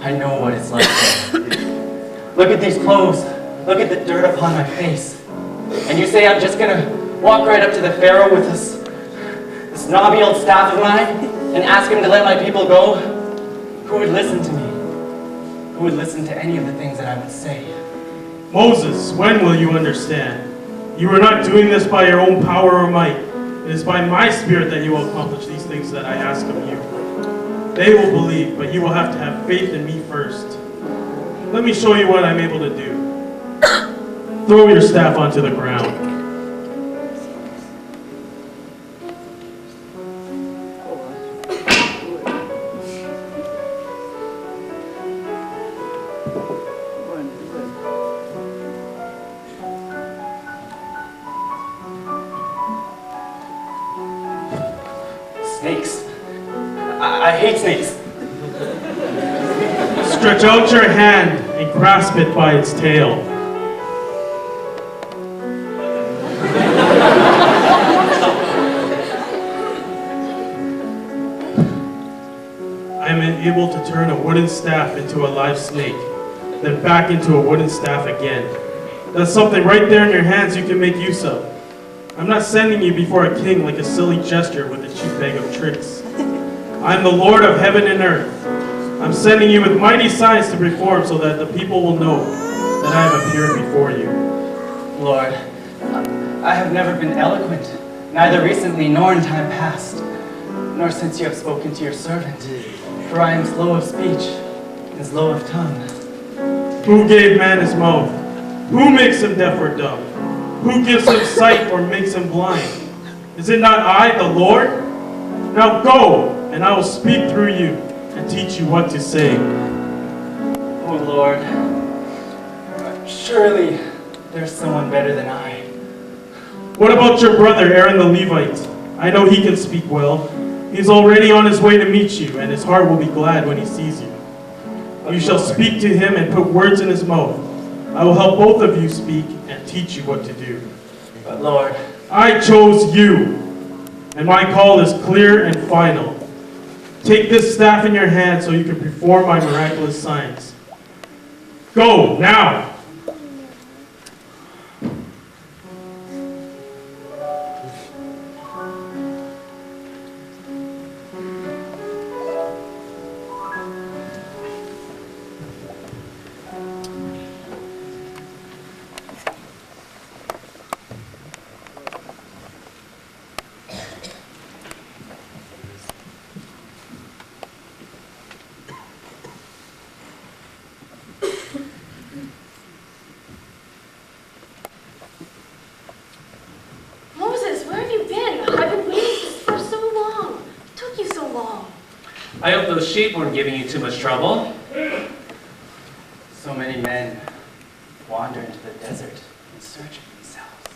L: I know what it's like there. Look at these clothes. Look at the dirt upon my face. And you say I'm just going to walk right up to the Pharaoh with this knobby old staff of mine and ask him to let my people go? Who would listen to me? Who would listen to any of the things that I would say?
Q: Moses, when will you understand? You are not doing this by your own power or might. It is by my spirit that you will accomplish these things that I ask of you. They will believe, but you will have to have faith in me first. Let me show you what I'm able to do. Throw your staff onto the ground.
L: Snakes. I hate snakes.
Q: Stretch out your hand and grasp it by its tail. I am able to turn a wooden staff into a live snake, then back into a wooden staff again. That's something right there in your hands you can make use of. I'm not sending you before a king like a silly gesture with a cheap bag of tricks. I'm the Lord of heaven and earth. I'm sending you with mighty signs to perform so that the people will know that I have appeared before you.
L: Lord, I have never been eloquent, neither recently nor in time past, nor since you have spoken to your servant. For I am slow of speech and slow of tongue.
Q: Who gave man his mouth? Who makes him deaf or dumb? Who gives him sight or makes him blind? Is it not I, the Lord? Now go, and I will speak through you and teach you what to say.
L: Oh Lord, surely there's someone better than I.
Q: What about your brother, Aaron the Levite? I know he can speak well. He's already on his way to meet you, and his heart will be glad when he sees you. You shall speak to him and put words in his mouth. I will help both of you speak and teach you what to do.
L: But Lord,
Q: I chose you, and my call is clear and final. Take this staff in your hand so you can perform my miraculous signs. Go, now!
B: I hope those sheep weren't giving you too much trouble.
L: So many men wander into the desert in search of themselves.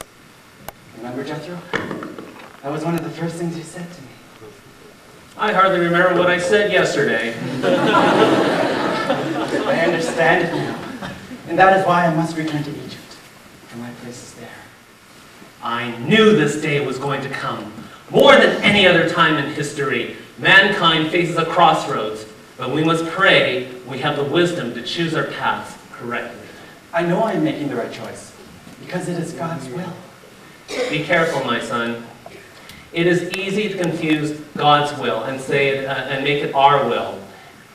L: Remember, Jethro? That was one of the first things you said to me.
B: I hardly remember what I said yesterday.
L: I understand it now. And that is why I must return to Egypt, for my place is there.
B: I knew this day was going to come. More than any other time in history, mankind faces a crossroads, but we must pray we have the wisdom to choose our paths correctly.
L: I know I am making the right choice, because it is God's will.
B: Be careful, my son. It is easy to confuse God's will and and make it our will.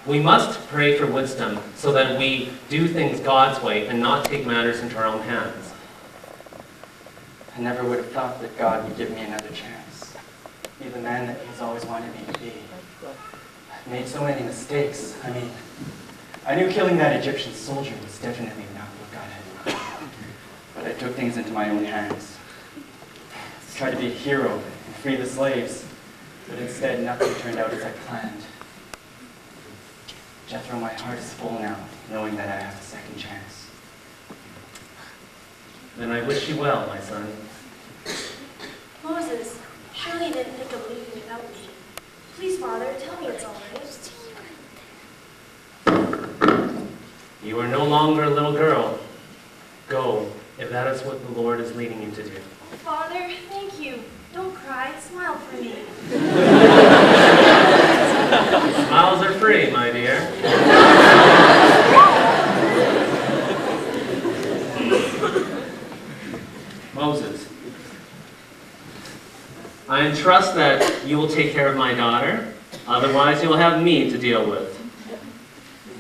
B: We must pray for wisdom so that we do things God's way and not take matters into our own hands.
L: I never would have thought that God would give me another chance. Be the man that He's always wanted me to be. I've made so many mistakes. I knew killing that Egyptian soldier was definitely not what God had planned. But I took things into my own hands. I tried to be a hero and free the slaves, but instead nothing turned out as I planned. Jethro, my heart is full now, knowing that I have a second chance.
B: Then I wish you well, my son.
J: Moses, surely you didn't think of leaving without me. Please, Father, tell me it's all right.
B: You are no longer a little girl. Go, if that is what the Lord is leading you to do.
J: Father, thank you. Don't cry. Smile for me.
B: Smiles are free, my dear. Moses, I entrust that you will take care of my daughter. Otherwise, you will have me to deal with.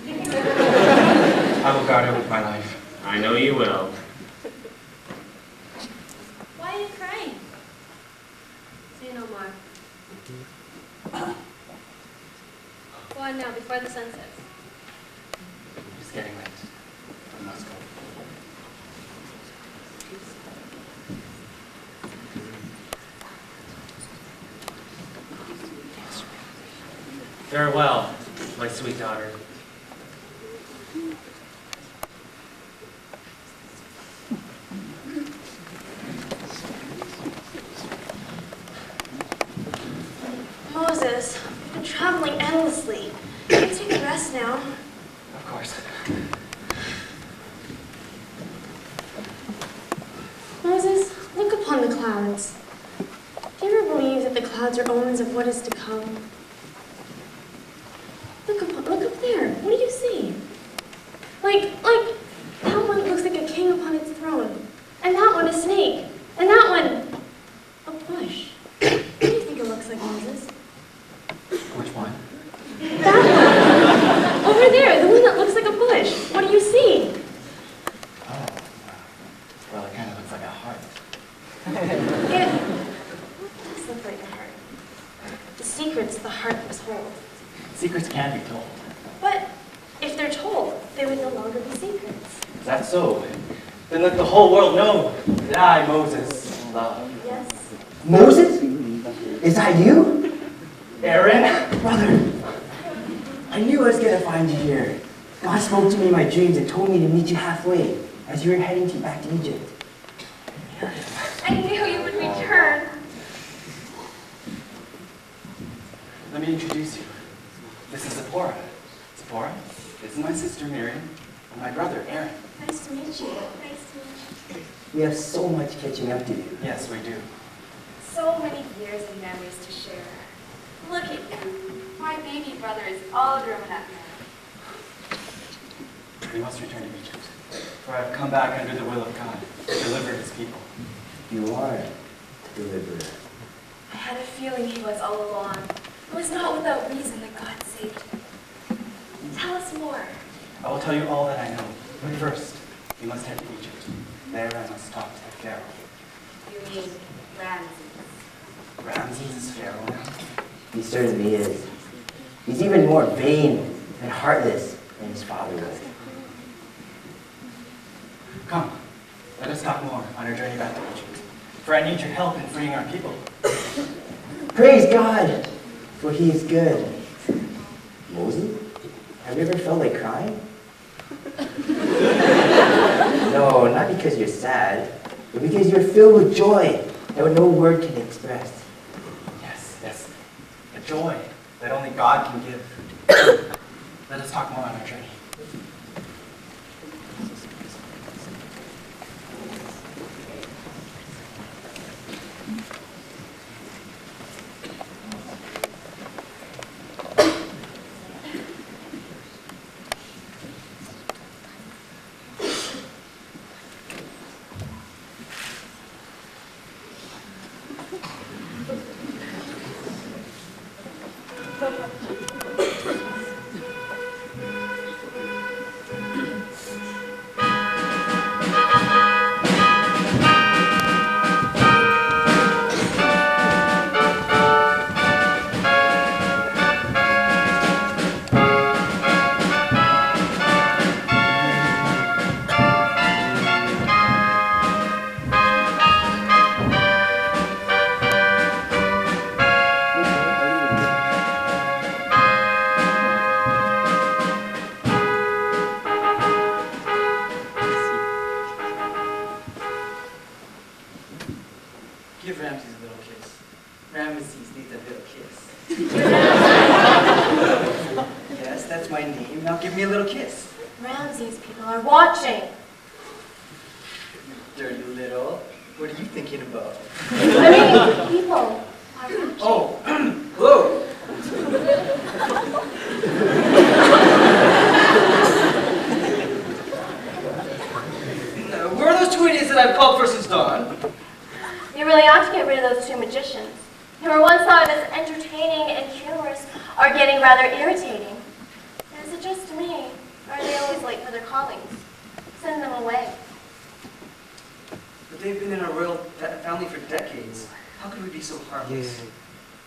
L: I will guard her with my life.
B: I know you will.
J: Why are you crying? Say no more. Go on now, before the sun sets.
L: It's getting late. I must go.
B: Farewell, my sweet daughter.
J: Moses, we've been traveling endlessly. Let's take a rest now.
L: Of course.
M: Moses, look upon the clouds. Do you ever believe that the clouds are omens of what is to come? Look up there. What do you see? Like that one looks like a king upon its throne, and that one a snake, and that one a bush. What do you think it looks like, Moses?
L: Which one?
M: That one over there, the one that looks like a bush. What do you see?
L: Oh, well, it kind of looks like a heart.
M: It does look like a heart. The secrets the heart must hold.
L: Secrets can be told.
M: But if they're told, they would no longer be secrets.
L: Is that so? Then let the whole world know that I, Moses, love.
J: Yes.
K: Moses? Is that you?
L: Aaron?
K: Brother, I knew I was going to find you here. God spoke to me in my dreams and told me to meet you halfway as you were heading back to Egypt.
C: I knew you would return.
L: Let me introduce you. This is Zipporah. Zipporah, this is my sister Miriam, and my brother Aaron.
J: Nice to meet you. Nice to meet you.
K: We have so much catching up to do.
L: Yes, we do.
C: So many years and memories to share. Look at you. My baby brother is all grown up now.
L: We must return to Egypt, for I have come back under the will of God to deliver his people.
K: You are the deliverer.
C: I had a feeling he was all along. It was not without reason that God saved him. Tell us more.
L: I will tell you all that I know, but first, we must head to Egypt. There I must talk to Pharaoh.
C: You mean Ramses?
L: Ramses is Pharaoh now?
K: He certainly is. He's even more vain and heartless than his father was.
L: Come, let us talk more on our journey back to Egypt, for I need your help in freeing our people.
K: Praise God, for he is good. Moses, have you ever felt like crying? No, not because you're sad, but because you're filled with joy that no word can express.
L: Yes, yes, a joy that only God can give. Let us talk more on our journey.
N: Give Ramses a little kiss. Ramses needs a little kiss. Yes, that's my name. Now give me a little kiss.
J: Ramses, people are watching.
N: You dirty little. What are you thinking about?
J: I mean, people are watching.
N: Oh, hello. Where are those two idiots that I've called for since dawn?
C: You really ought to get rid of those two magicians, who were once thought of as entertaining and humorous, are getting rather irritating. And is it just me, or are they always late for their callings? Send them away.
N: But they've been in our royal family for decades. How could we be so heartless?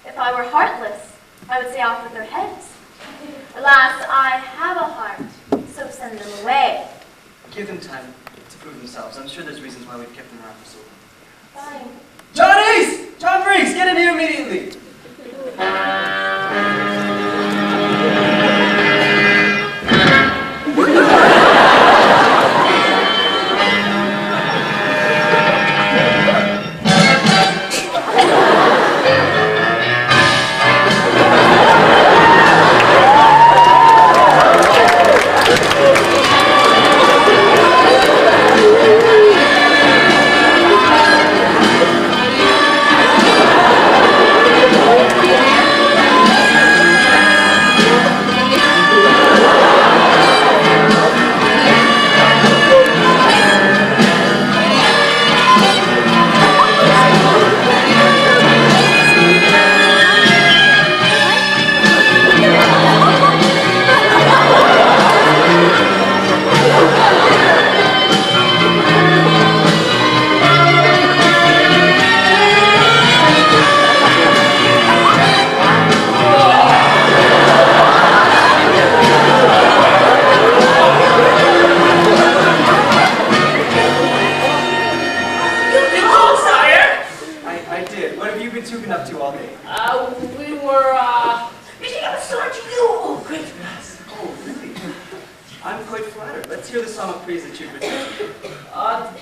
C: If I were heartless, I would say off with their heads. Alas, I have a heart, so send them away.
N: Give them time to prove themselves. I'm sure there's reasons why we've kept them around for so long.
C: Fine.
N: John Ace! John Briggs, get in here immediately!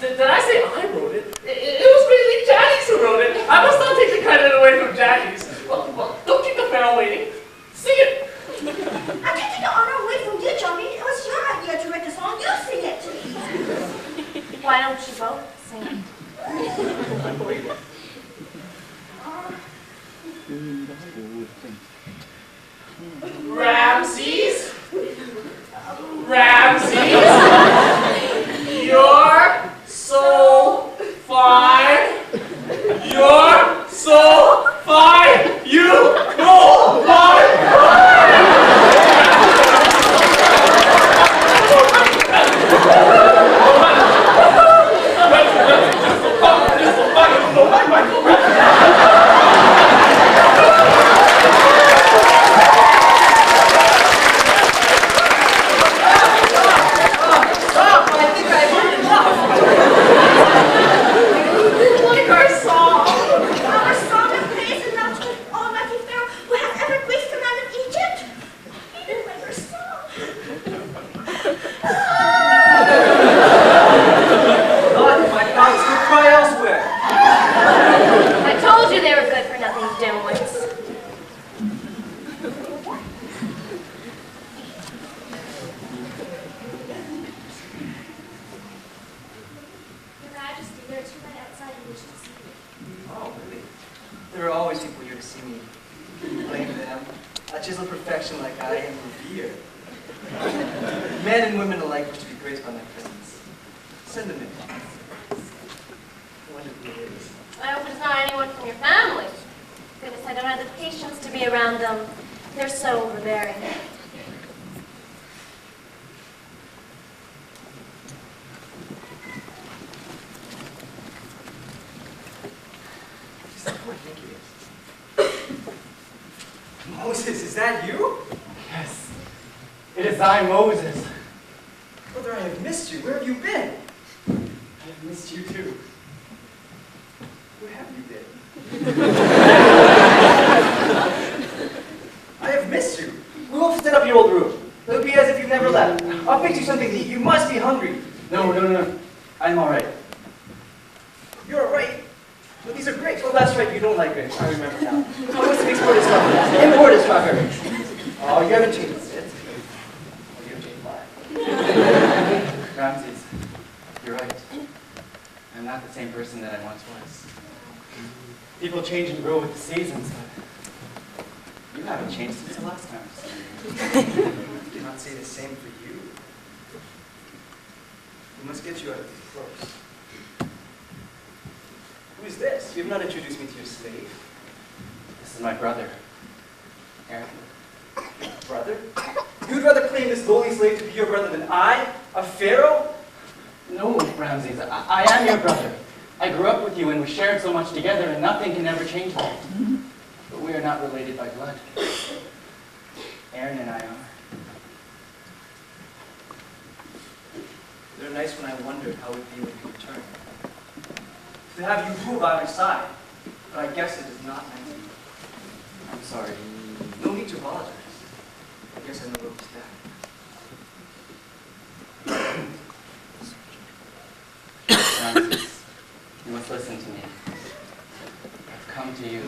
R: Did I say I wrote it? It was really Jackie who wrote it. I must not take the credit away from Jackie's. Well, don't keep the Pharaoh waiting. Sing it.
S: I can't take the honor away from you, Johnny. It was your idea to write the song. You sing it.
C: Why don't you both sing it?
R: Ramses? Ramses? You're so fine. You're so fine. You know my
K: There are always people here to see me. Blame them. A chiseled perfection like I am revered. Men and women alike wish to be graced by my presence. Send them in. I wonder who it is.
C: I hope it's not anyone from your family. Goodness, I don't have the patience to be around them. They're so overbearing.
K: Who I think it is. Moses, is that you?
N: Yes. It is I, Moses.
K: Brother, I have missed you. Where have you been?
N: I have missed you too.
K: Where have you been? I have missed you. We will set up your old room. It'll be as if you've never left. I'll fix you something to eat. You must be hungry.
N: No. I'm all right.
K: You're all right. Well, these are grapes. Oh, that's right. You don't like grapes. I remember now. How was the exported strawberries? Imported strawberries. Oh, you haven't changed this. Oh, you haven't changed mine.
N: Ramses, you're right. I'm not the same person that I once was. People change and grow with the seasons, but you haven't changed since the last time.
K: I do not say the same for you. We must get you out of these clothes. Who is this? You have not introduced me to your slave.
N: This is my brother, Aaron.
K: Brother? You'd rather claim this lowly slave to be your brother than I, a pharaoh?
N: No, Ramses, I am your brother. I grew up with you and we shared so much together and nothing can ever change that. But we are not related by blood. Aaron and I are.
K: They're nice when I wondered how it would be when you return. To have you rule by my side, but I guess it is not meant to be.
N: I'm sorry.
K: No need to apologize. I guess I know where we stand.
N: Ramses, you must listen to me. I've come to you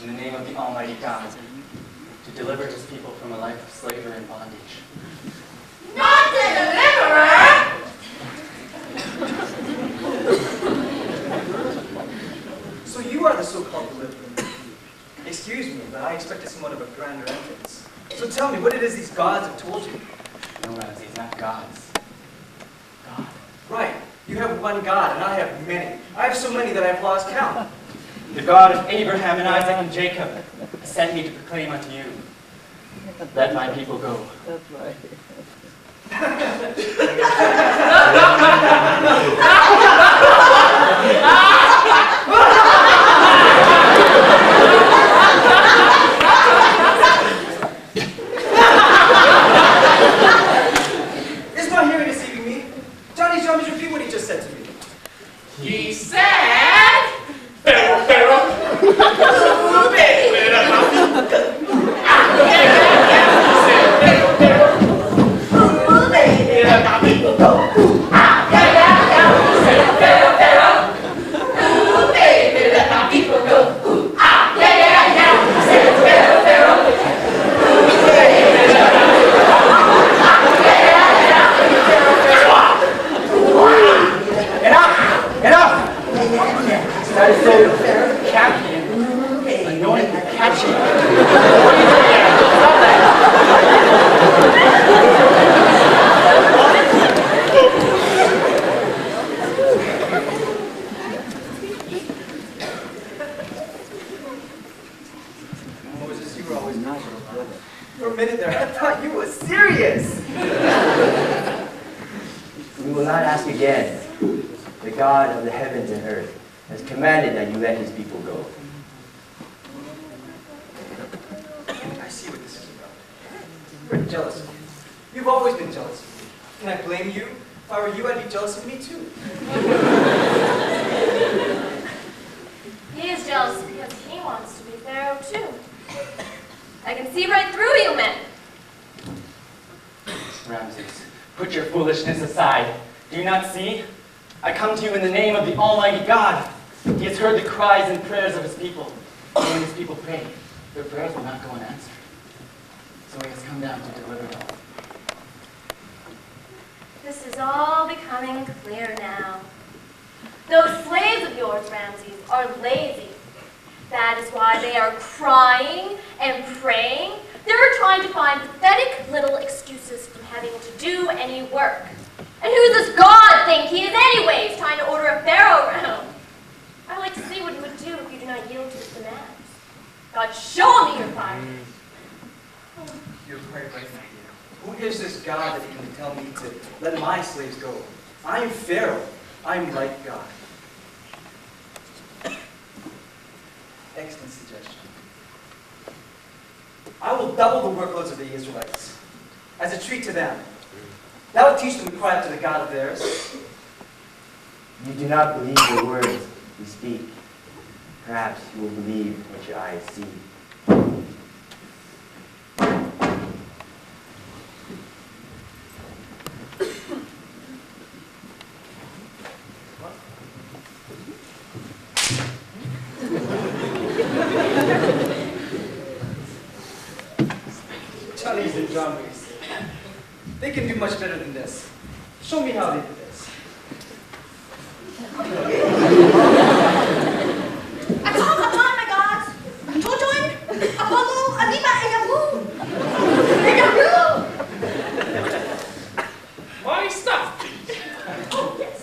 N: in the name of the Almighty God to deliver his people from a life of slavery and bondage.
S: Not the deliverer!
K: So you are the so-called deliverer. Excuse me, but I expected somewhat of a grander entrance. So tell me, what it is these gods have told you?
N: No, Ramses, not gods. God.
K: Right. You have one God, and I have many. I have so many that I have lost count.
N: The God of Abraham and Isaac and Jacob sent me to proclaim unto you, let my people go.
P: That's right.
K: Is my hearing deceiving me? Johnny, repeat what he just said to me.
R: He said, Pharaoh. Pharaoh.
N: That is so catchy and annoying and catchy. What are you doing here? Stop that!
K: Moses, you were always natural. For a minute there, I thought you were serious.
T: We will not ask again. The God of the heavens and earth has commanded that you let his people go.
K: I see what this is about. You're jealous of me. You've always been jealous of me. Can I blame you? If I were you, I'd be jealous of me too.
C: He is jealous because he wants to be Pharaoh too. I can see right through you men.
N: Ramses, put your foolishness aside. Do you not see? I come to you in the name of the Almighty God. He has heard the cries and prayers of his people. And when his people pray, their prayers will not go unanswered. So he has come down to deliver them.
C: This is all becoming clear now. Those slaves of yours, Ramses, are lazy. That is why they are crying and praying. They're trying to find pathetic little excuses from having to do any work. And who does God think he is anyways, trying to order a pharaoh around? I'd like to see what he would do if you do not yield to his demands. God, show me your fire.
K: You're quite right, my dear. Who is this God that he can tell me to let my slaves go? I am Pharaoh. I am like God. Excellent suggestion. I will double the workloads of the Israelites as a treat to them. That will teach them to cry out to the God of theirs.
T: You do not believe the words we speak. Perhaps you will believe what your eyes see.
K: Chinese and Drummies. They can do much better than this. Show me how they do this.
S: Upon my gods! Jojoin, Apollo, Anima, and Yahoo! And Yahoo!
R: My stuff.
S: Oh, yes.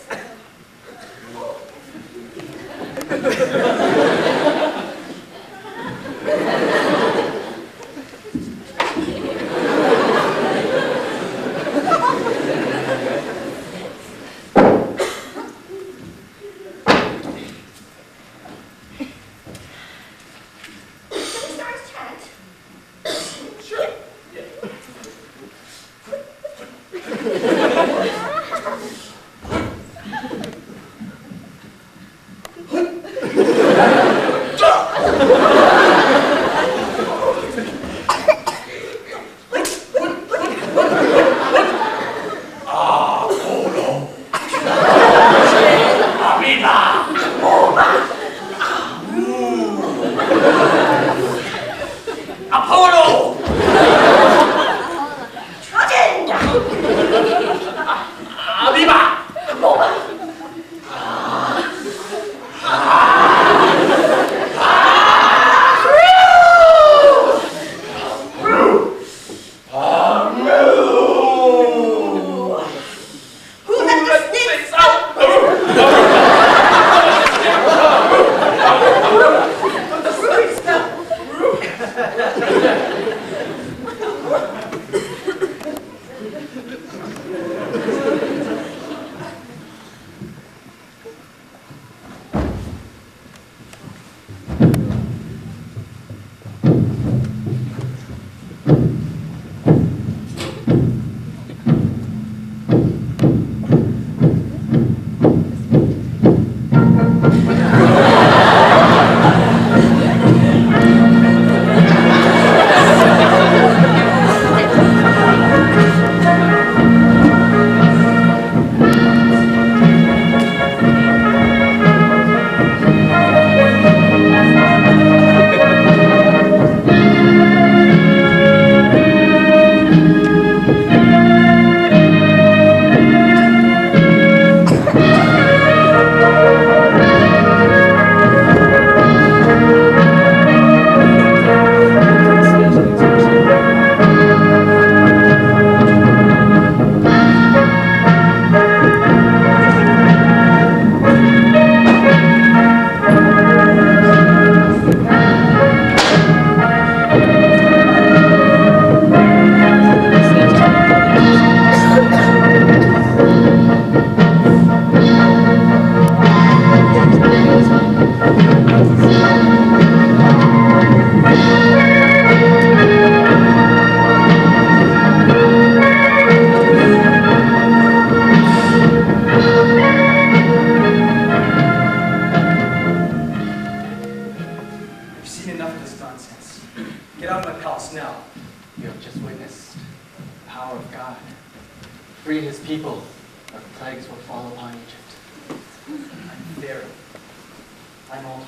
N: I'm all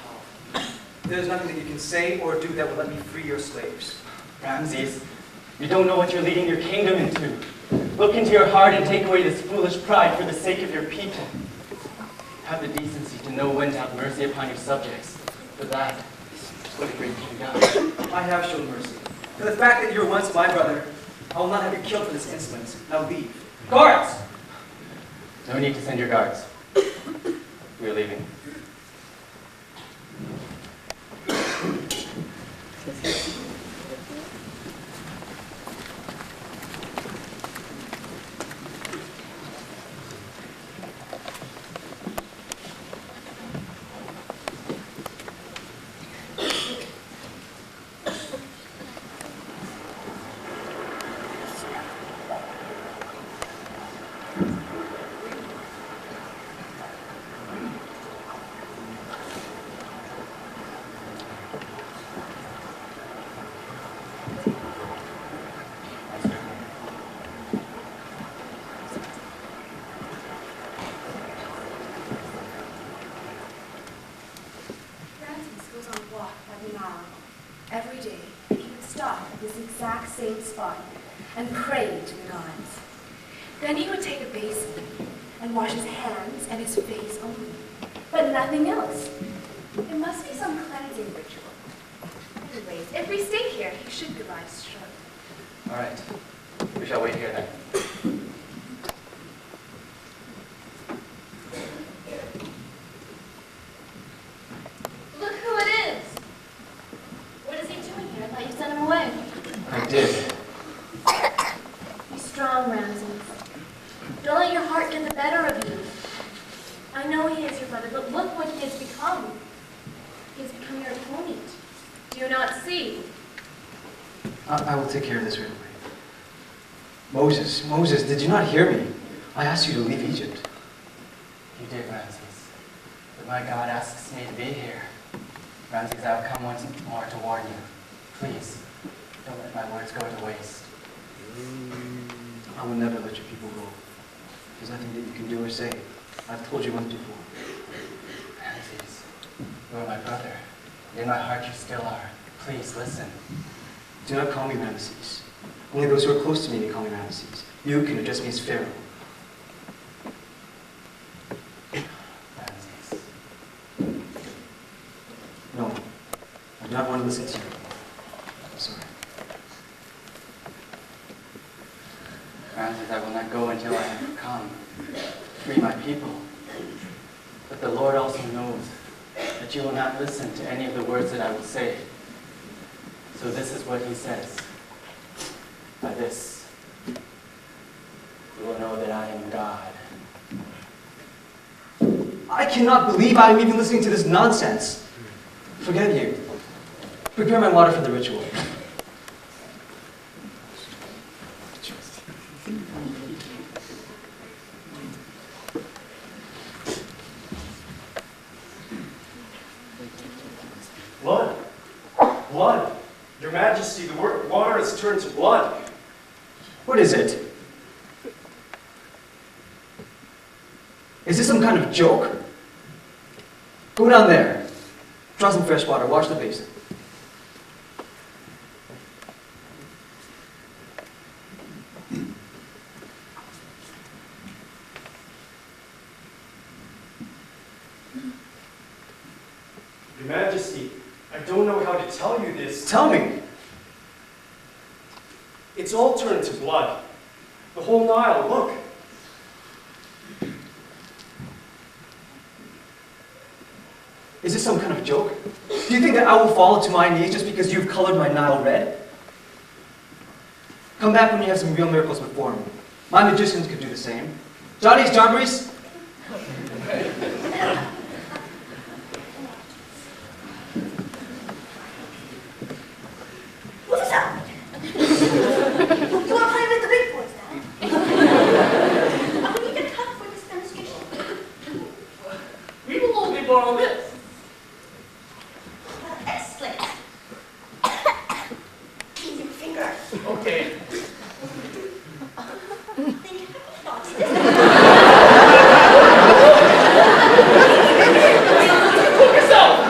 N: powerful. There's nothing that you can say or do that will let me free your slaves.
L: Ramses, you don't know what you're leading your kingdom into. Look into your heart and take away this foolish pride for the sake of your people. Have the decency to know when to have mercy upon your subjects. For that is what a great king does.
N: I have shown mercy. For the fact that you were once my brother, I will not have you killed for this insolence. Now leave. Guards!
L: No need to send your guards. We're leaving.
C: Ramses goes on a walk by the Nile every day, and he would stop at this exact same spot and pray to the gods. Then he would take a basin and wash his hands and his face only, but nothing else. It must be some cleansing ritual. Anyways, if we stay here, he should be right short.
L: All right. We shall wait here then.
C: Look who it is! What is he doing here? I thought you sent him away.
L: I did.
C: Be strong, Ramses. Don't let your heart get the better of you. I know he is your brother, but look what he has become. He has become your opponent. Do you not see?
K: I will take care of this right away. Moses, did you not hear me? I asked you to leave Egypt.
L: You did, Ramses. But my God asks me to be here. Ramses, I have come once more to warn you. Please, don't let my words go to waste.
K: I will never let your people go. There's nothing that you can do or say. I've told you once before.
L: Ramses, you are my brother. In my heart you still are. Please, listen.
K: Do not call me Ramses. Only those who are close to me may call me Ramses. You can address me as Pharaoh.
L: Ramses.
K: No, I do not want to listen to you. I'm sorry.
L: Ramses, I will not go until I have come. Free my people. But the Lord also knows that you will not listen to any of the words that I will say. So this is what he says. By this, you will know that I am God.
K: I cannot believe I am even listening to this nonsense. Forget you. Prepare my water for the ritual.
E: Blood. Blood. Your Majesty, the water has turned to blood.
K: What is it? Is this some kind of joke? Go down there. Draw some fresh water. Wash the basin.
E: Your Majesty, I don't know how to tell you this.
K: Tell me.
E: It's all turned to blood. The whole Nile, look.
K: Is this some kind of joke? Do you think that I will fall to my knees just because you've colored my Nile red? Come back when you have some real miracles performed. My magicians could do the same. Johnny's Jumperies.
S: What's up? You want to play with the big boys now? I need a cup for this demonstration.
R: We will only borrow this.
S: Excellent. Use your finger.
R: Okay.
S: Think about it.
R: Cook yourself!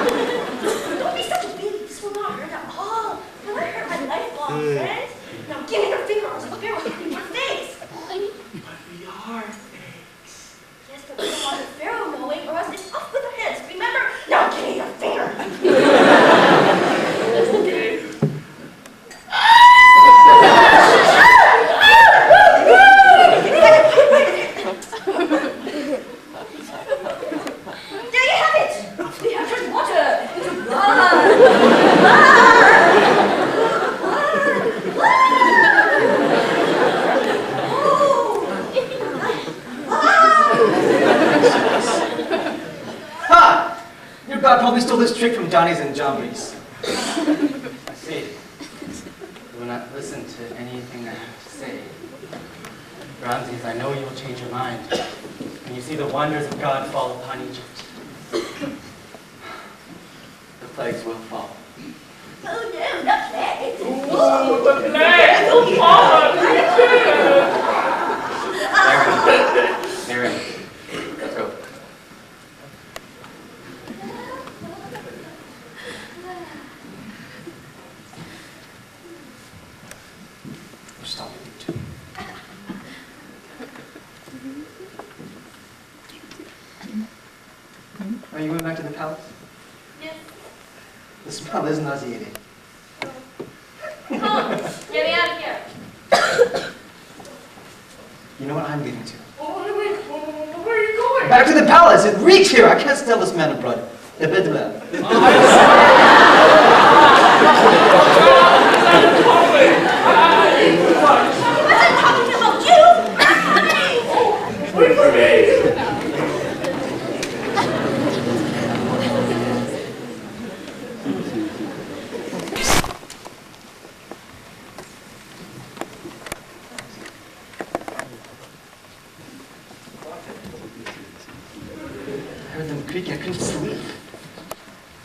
N: God probably stole this trick from Johnny's and Jumblies.
L: I see. You will not listen to anything I have to say. Ramses, I know you will change your mind when you see the wonders of God fall upon Egypt. The plagues will fall.
S: Oh no, not plague.
R: Ooh, the plague will fall on Egypt.
L: Mary, let's go.
N: Stop it, you two. Are you going back to the palace?
J: Yes.
N: The smell is nauseating.
J: Come, get me out of here.
N: You know what I'm leaving to?
R: Oh, wait, where are you going?
N: Back to the palace! It reeks here! I can't stand the smell of blood. A bit blah.
S: Wasn't talking about you!
R: Wait for me!
N: I heard them creaking. I couldn't sleep.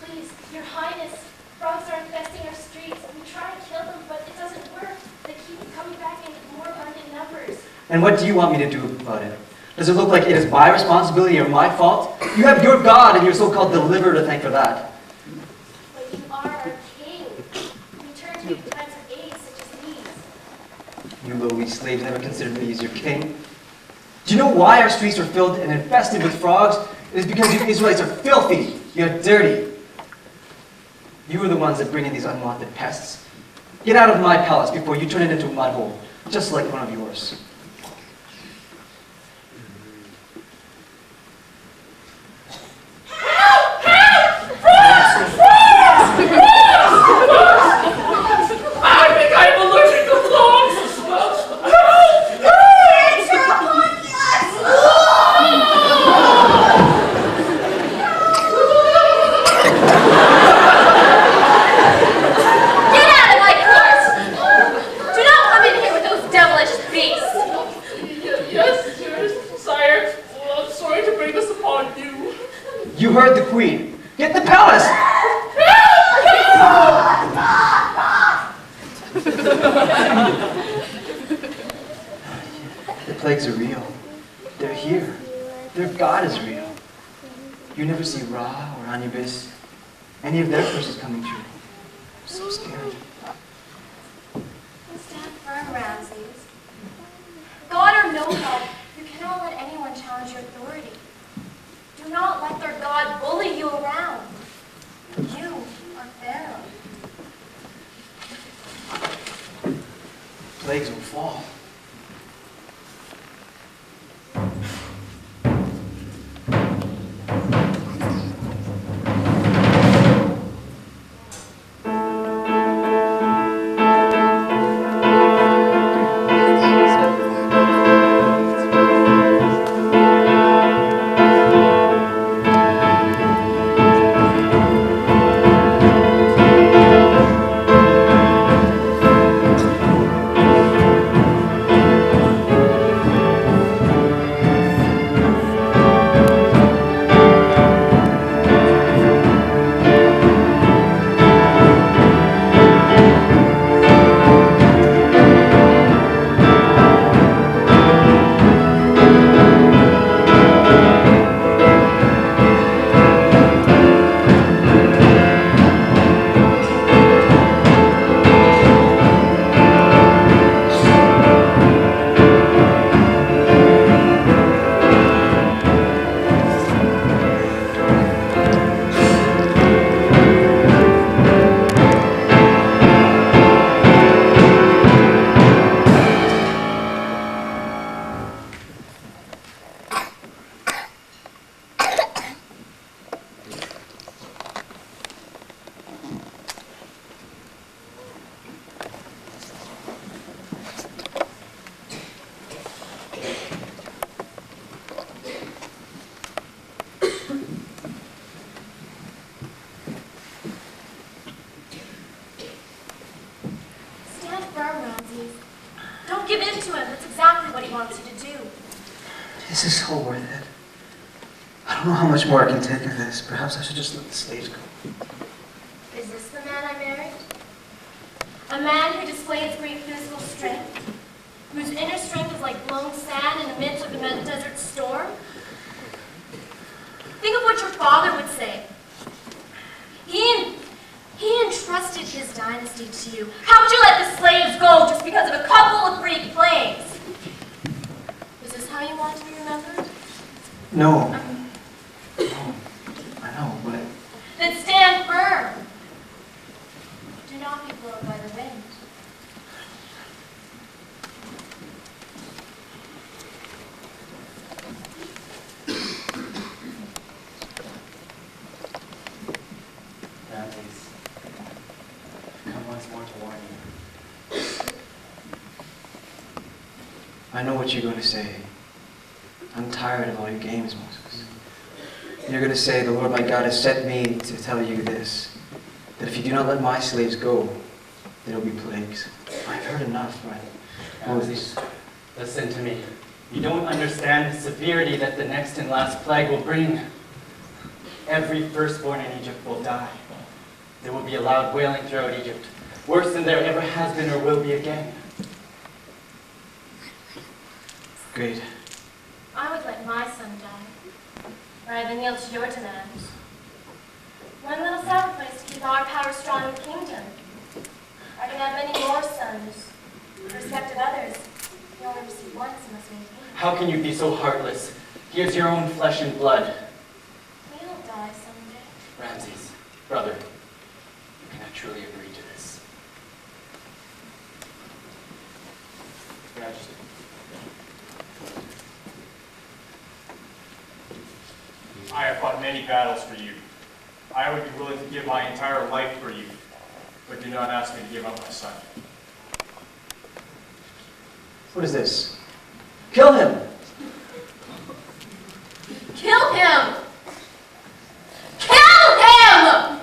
I: Please, Your Highness, frogs are infesting our streets. We try to kill them, but it doesn't work. They keep coming back in more abundant numbers.
N: And what do you want me to do about it? Does it look like it is my responsibility or my fault? You have your God and your so-called deliverer to thank for that.
I: But you are our king. We turn to you in times of aid such as these.
N: You lowly slaves never considered me as your king. Do you know why our streets are filled and infested with frogs? It is because you Israelites are filthy. You're dirty. You are the ones that bring in these unwanted pests. Get out of my palace before you turn it into a mud hole, just like one of yours.
R: I think I'm allergic to frogs!
J: Get out of my court! Do not come in here with those devilish beasts.
R: Yes, sire. Well, I'm sorry to bring this upon you.
N: You heard the queen. Get in the palace! The plagues are real. They're here. Their God is real. You never see Ra or Anubis, any of their curses coming true. So scary.
C: Stand firm, Ramses. God or no God, you cannot let anyone challenge your authority. Do not let their God bully you around. You are Pharaoh.
N: Plagues will fall.
K: Is this all worth it? I don't know how much more I can take of this. Perhaps I should just let the slaves go.
M: Is this the man I married? A man who displays great physical strength, whose inner strength is like blown sand in the midst of a desert storm? Think of what your father would say. He entrusted his dynasty to you. How would you let the slaves go just because of a couple of Greek plagues? Is this how you want to be remembered?
K: No. No. I know, but...
M: Then stand firm. Do not be blown by the wind.
L: Ramses, I've come once more to warn you.
K: I know what you're going to say. I'm tired of all your games, Moses. You're going to say, the Lord my God has sent me to tell you this, that if you do not let my slaves go, there will be plagues. I've heard enough, right?
L: Ramses, listen to me. You don't understand the severity that the next and last plague will bring. Every firstborn in Egypt will die. There will be a loud wailing throughout Egypt, worse than there ever has been or will be again.
K: Great.
M: I would let my son die, rather than yield to your demands. One little sacrifice to keep our power strong in the kingdom. I can have many more sons. In respect of others, you only receive one, so must maintain.
L: How can you be so heartless? Here's your own flesh and blood.
M: We'll die someday.
L: Ramses, brother, you cannot truly agree to this. Your Majesty.
E: I have fought many battles for you. I would be willing to give my entire life for you, but do not ask me to give up my son.
K: What is this? Kill him!
M: Kill him! Kill him!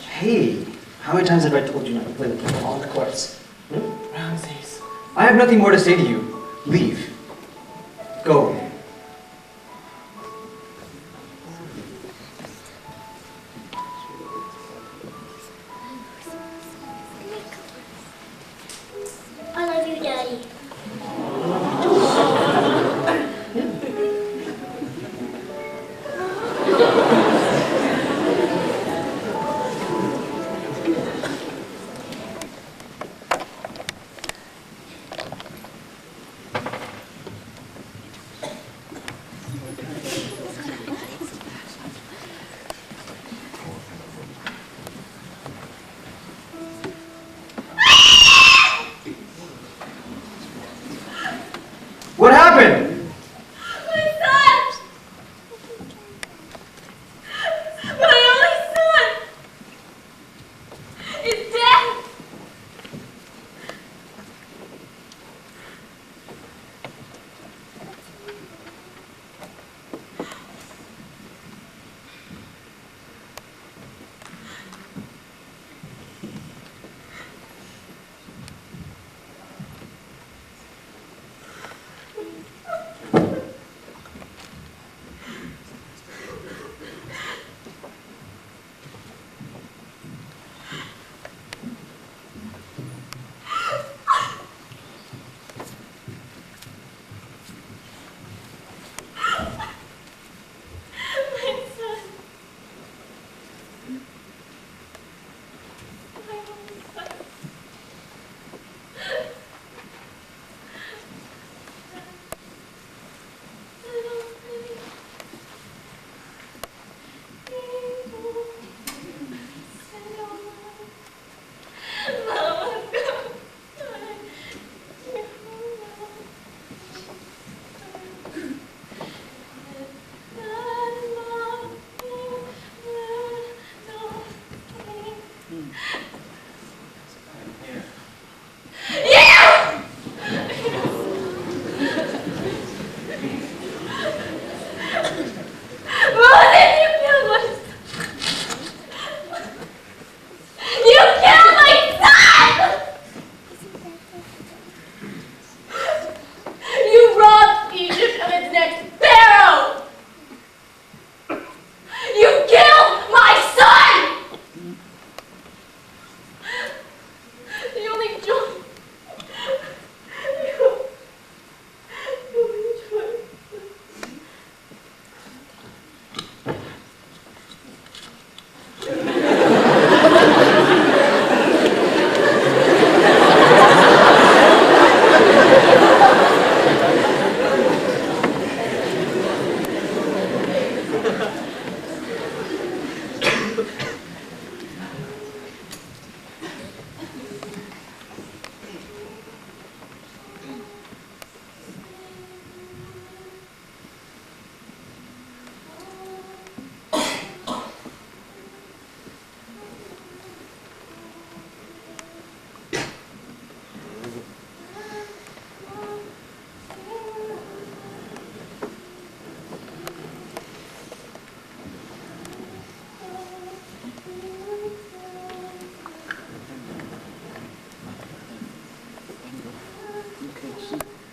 K: Hey, how many times have I told you not to play with people on the courts?
L: Ramses.
K: I have nothing more to say to you. Leave. Go.
S: I love you, Daddy.
K: What happened?
M: My son! My only son! Is dead!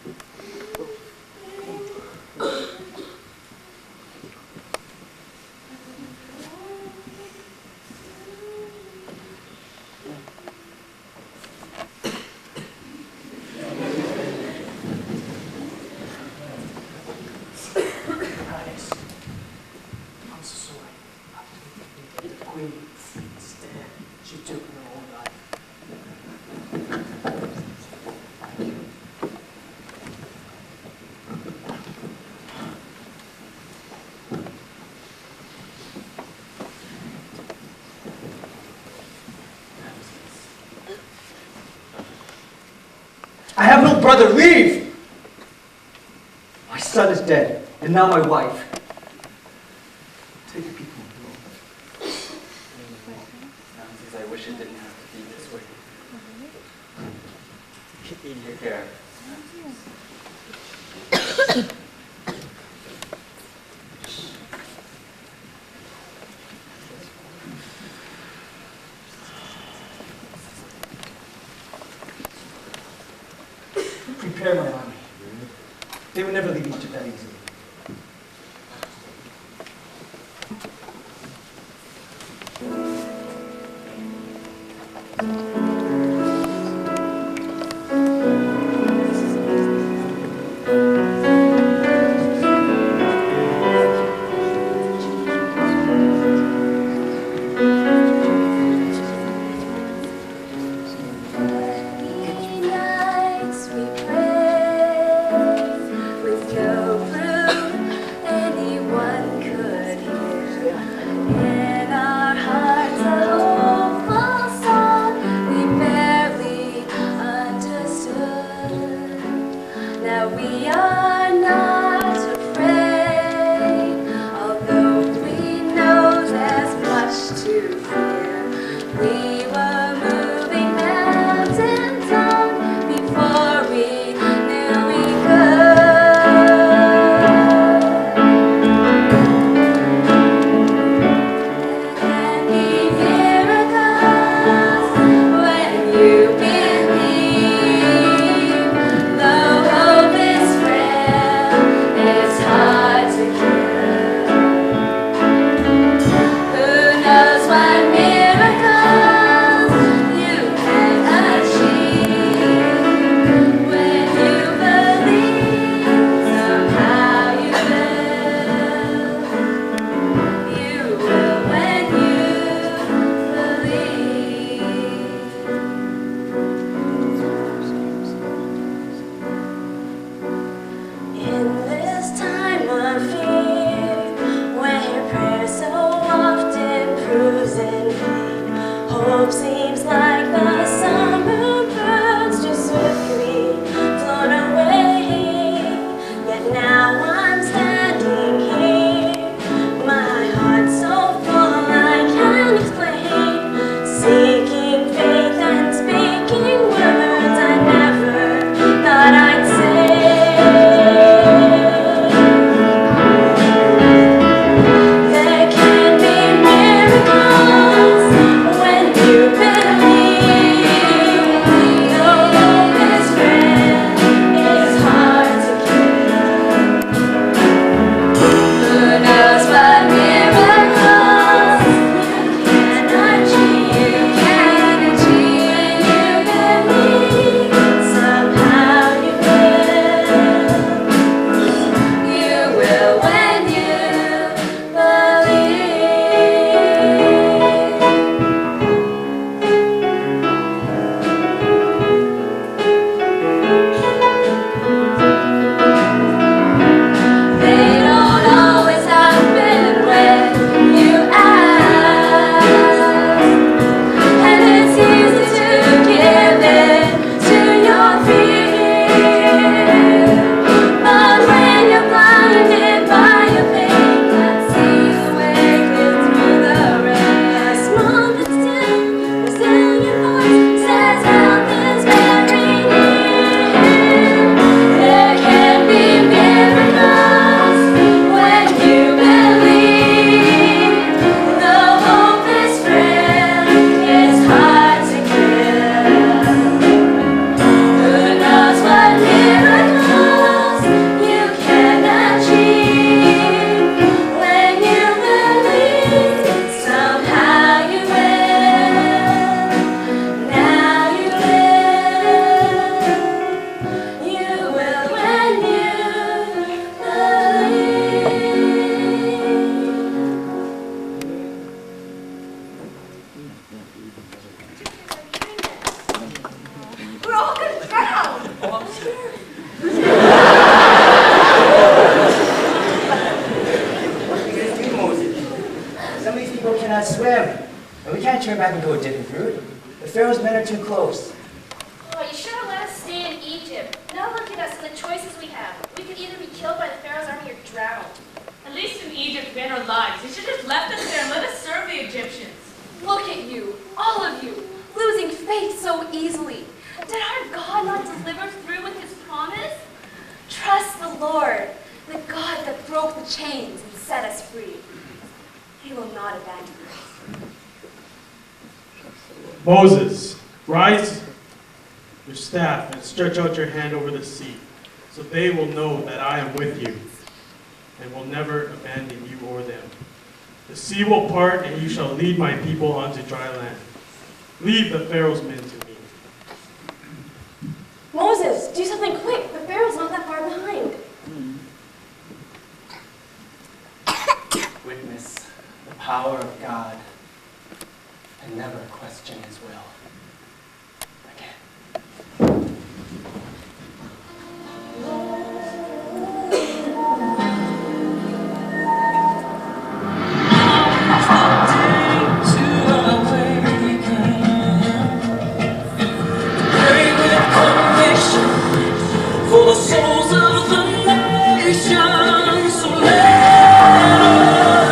N: I'm so sorry. The queen, instead, she took her own life. I have no brother. Leave! My son is dead, and now my wife. Take the people alone.
L: Ramses, I wish it didn't have to be this way.
N: Take care. Prepare my army. They will never leave Egypt that easily.
P: Nights we pray with no proof anyone could hear. In our hearts a hopeful song we barely understood. Now we are not afraid, although we know there's much to fear. We were moving mountains long before we knew we could. And be miracles when you believe. Though hope is frail, it's hard to kill. Who knows what miracles you can achieve when you believe? Somehow you will when you believe. In this time of fear, where prayer so often proves in vain, hope seems like the summer birds just swiftly flown away. Yet now I'm standing here, my heart so full I can't explain, seeking faith and speaking words I never thought I'd say. There can be miracles when you believe.
K: turn back and go a different route. The Pharaoh's men are too close.
C: Oh, you should have let us stay in Egypt. Now look at us and the choices we have. We could either be killed by the Pharaoh's army or drowned.
O: At least in Egypt, we had our lives. You should have left us there and let us serve the Egyptians.
C: Look at you, all of you, losing faith so easily. Did our God not deliver through with his promise? Trust the Lord, the God that broke the chains and set us free. He will not abandon us.
Q: Moses, rise your staff and stretch out your hand over the sea, so they will know that I am with you and will never abandon you or them. The sea will part, and you shall lead my people onto dry land. Leave the Pharaoh's men to me.
M: Moses, do something quick. The Pharaoh's not that far behind.
L: Witness the power of God and never question his will.
P: For the souls of the nations, so let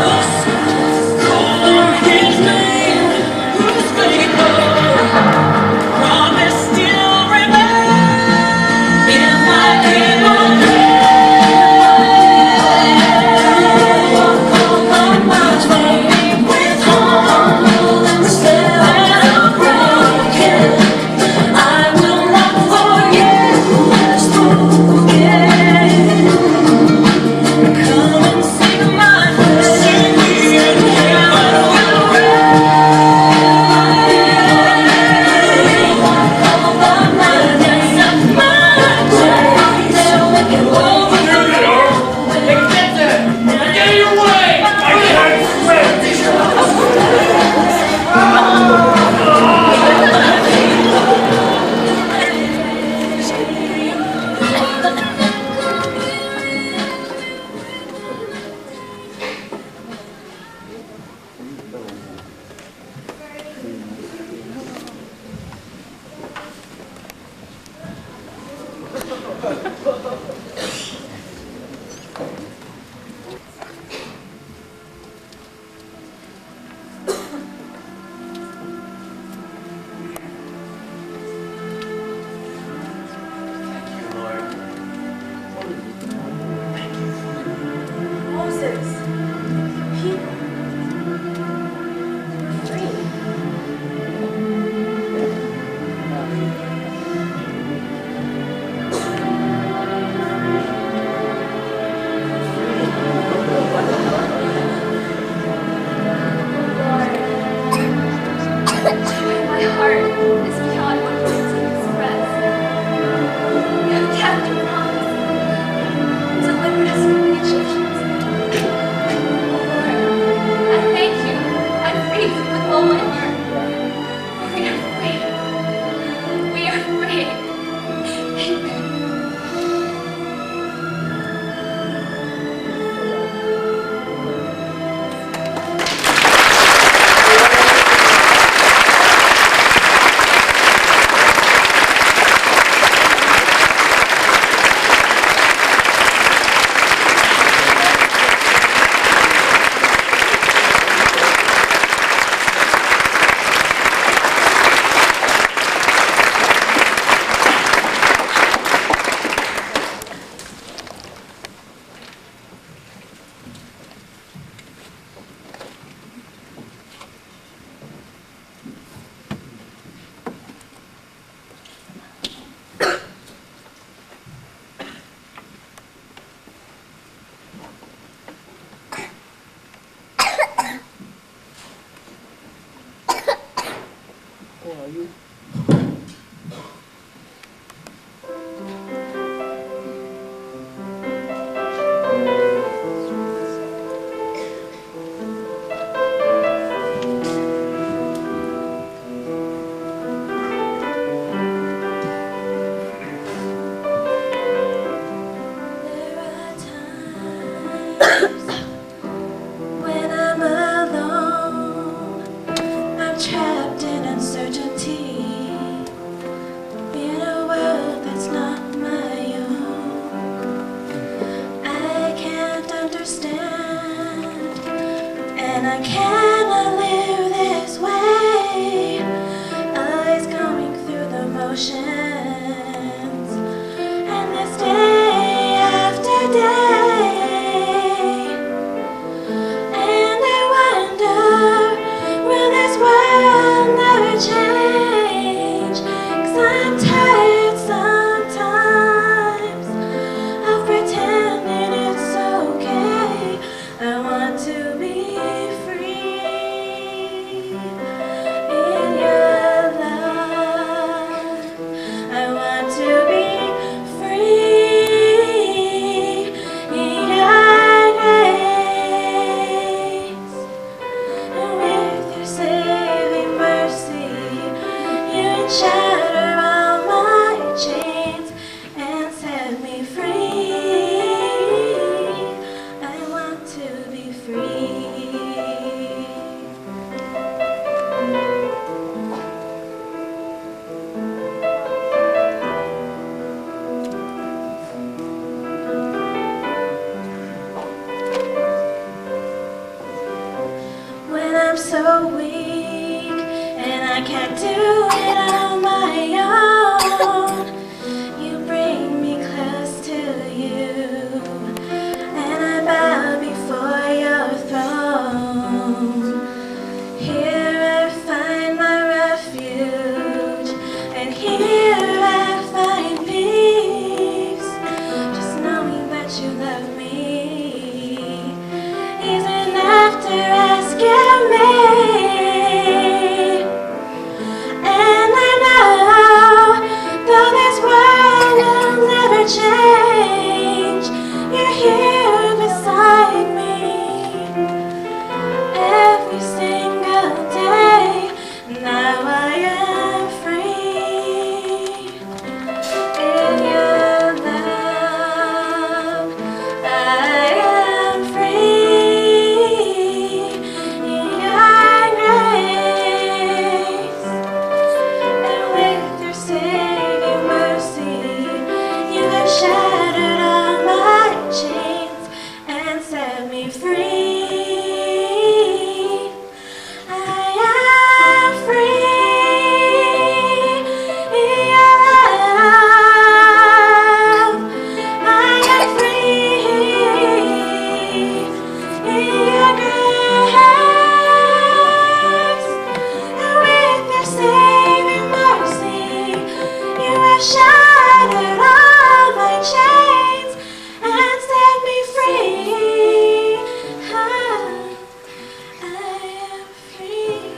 P: us call on his name, who's faithful, promise still remains. If I ever walk on my way with humble and still broken, I will not forget. Come and sing my praise. Sing me in heaven will reign. All by my days and my days, they'll make it over.
R: Get in your way! I can't swim!
M: Moses, people, we're free.
C: My heart is beyond what words can express. You have kept your promise, delivered us from the Egyptians. Oh Lord, I thank you. I praise you with all my heart. We are free. We are free. Amen.
P: When I'm alone, I'm trapped. can I live this way? Eyes going through the motions, and this day after day. And I wonder, will this world never change? 'Cause I'm tired sometimes of pretending it's okay. I want to be free in your love. I want to be free in your grace. And with your saving mercy, you shatter all my chains and set me free. I want to be free. When I'm so weak and I can't do it on my own, you bring me close to you, and I bow before your throne. Here I find my refuge, and here I find peace. Just knowing that you love me is enough to rescue me. And I know, though this world will never change, you're here beside me every single day. Now I am free in your love. I am free in your grace. And with your saving mercy, you have shattered all my chains and set me free. I am free in your love. I am free in your grace. And with your saving mercy, you have shattered all my chains and set me free. I am free.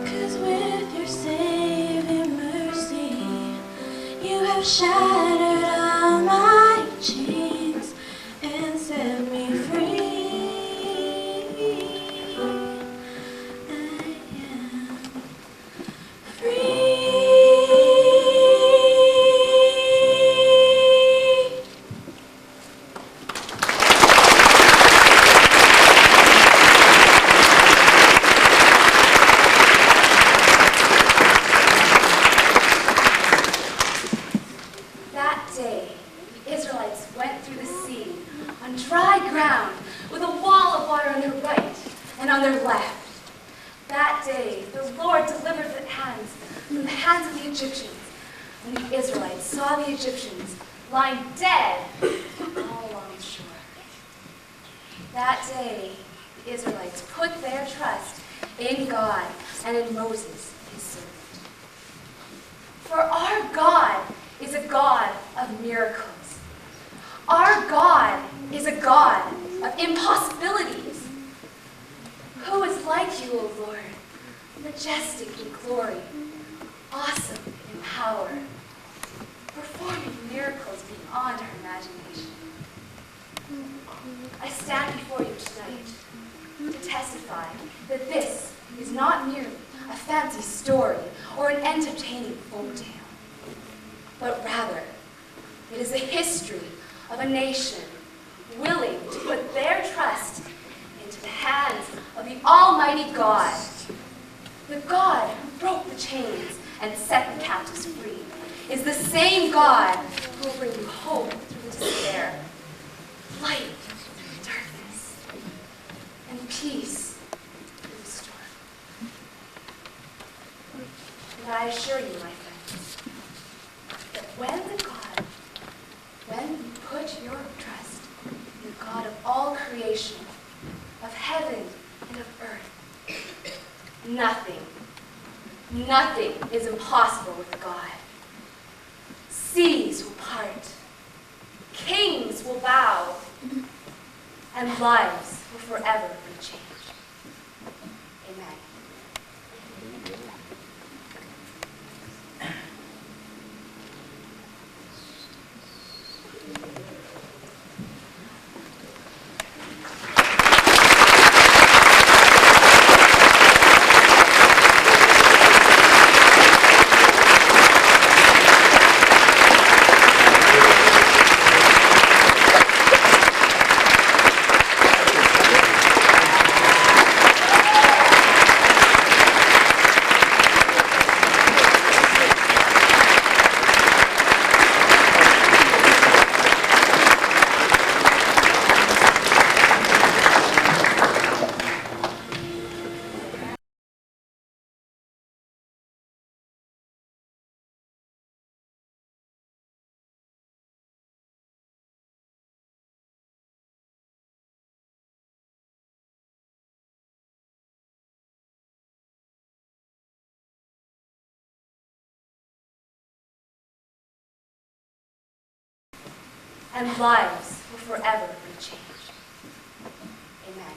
P: Cause with your saving mercy, you have shattered all my chains and set me free. I am free.
C: That day, the Israelites went through the sea on dry ground with a wall of water on their right and on their left. That day, the Lord delivered the hands from the hands of the Egyptians. When the Israelites saw the Egyptians lying dead all along the shore. That day, the Israelites put their trust in God and in Moses, his servant. For our God is a God of miracles. Our God is a God of impossibilities. Who is like you, O Lord, majestic in glory, awesome in power, performing miracles beyond our imagination. I stand before you tonight to testify that this is not merely a fancy story or an entertaining folktale, but rather it is a history of a nation willing to put their trust into the hands of the all Almighty God, the God who broke the chains and set the captives free, is the same God who will bring you hope through the despair, light through the darkness, and peace through the storm. And I assure you, my friends, that when you put your trust in the God of all creation, of heaven and of earth, nothing is impossible with God. Seas will part, kings will bow, and lives will forever be changed. Amen. And lives will forever be changed. Amen.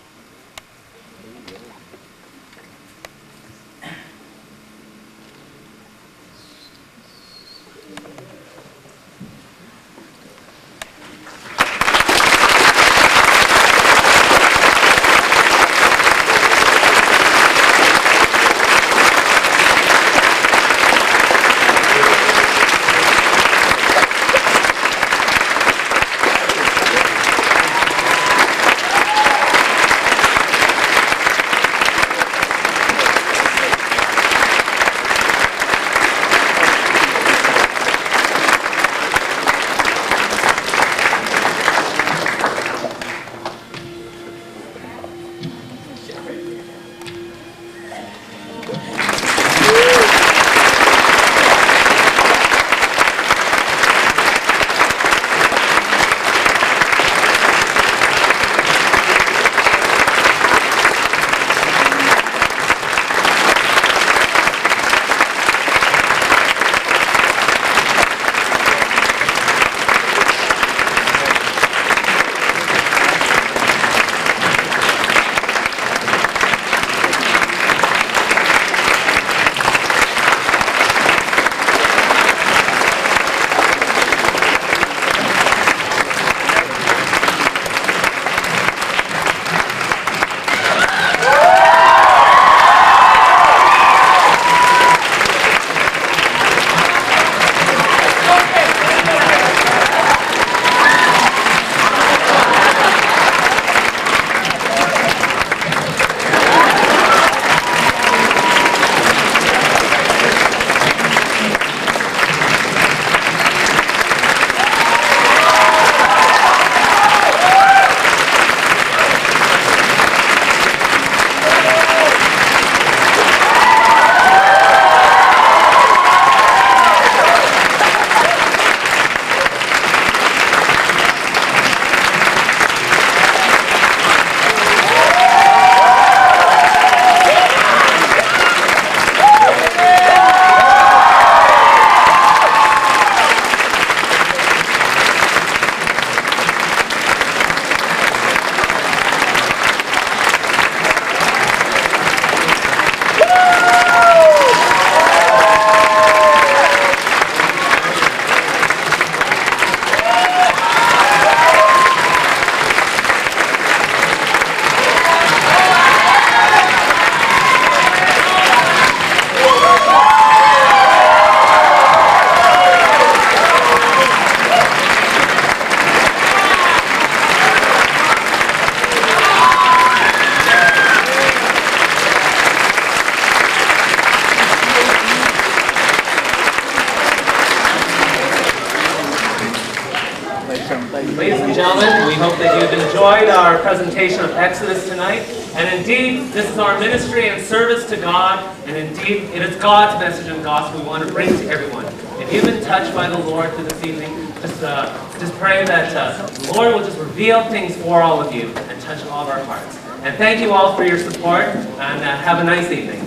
U: ladies and gentlemen, we hope that you've enjoyed our presentation of Exodus tonight. And indeed, this is our ministry and service to God. And indeed, it is God's message and gospel we want to bring to everyone. If you've been touched by the Lord through this evening, just pray that the Lord will just reveal things for all of you and touch all of our hearts. And thank you all for your support, and have a nice evening.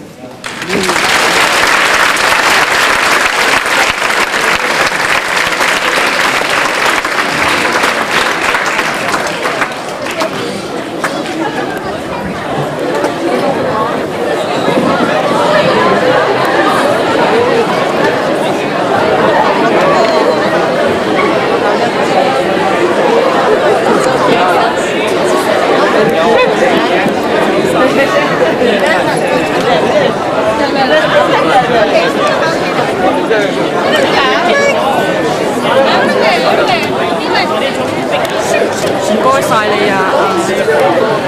V: Mời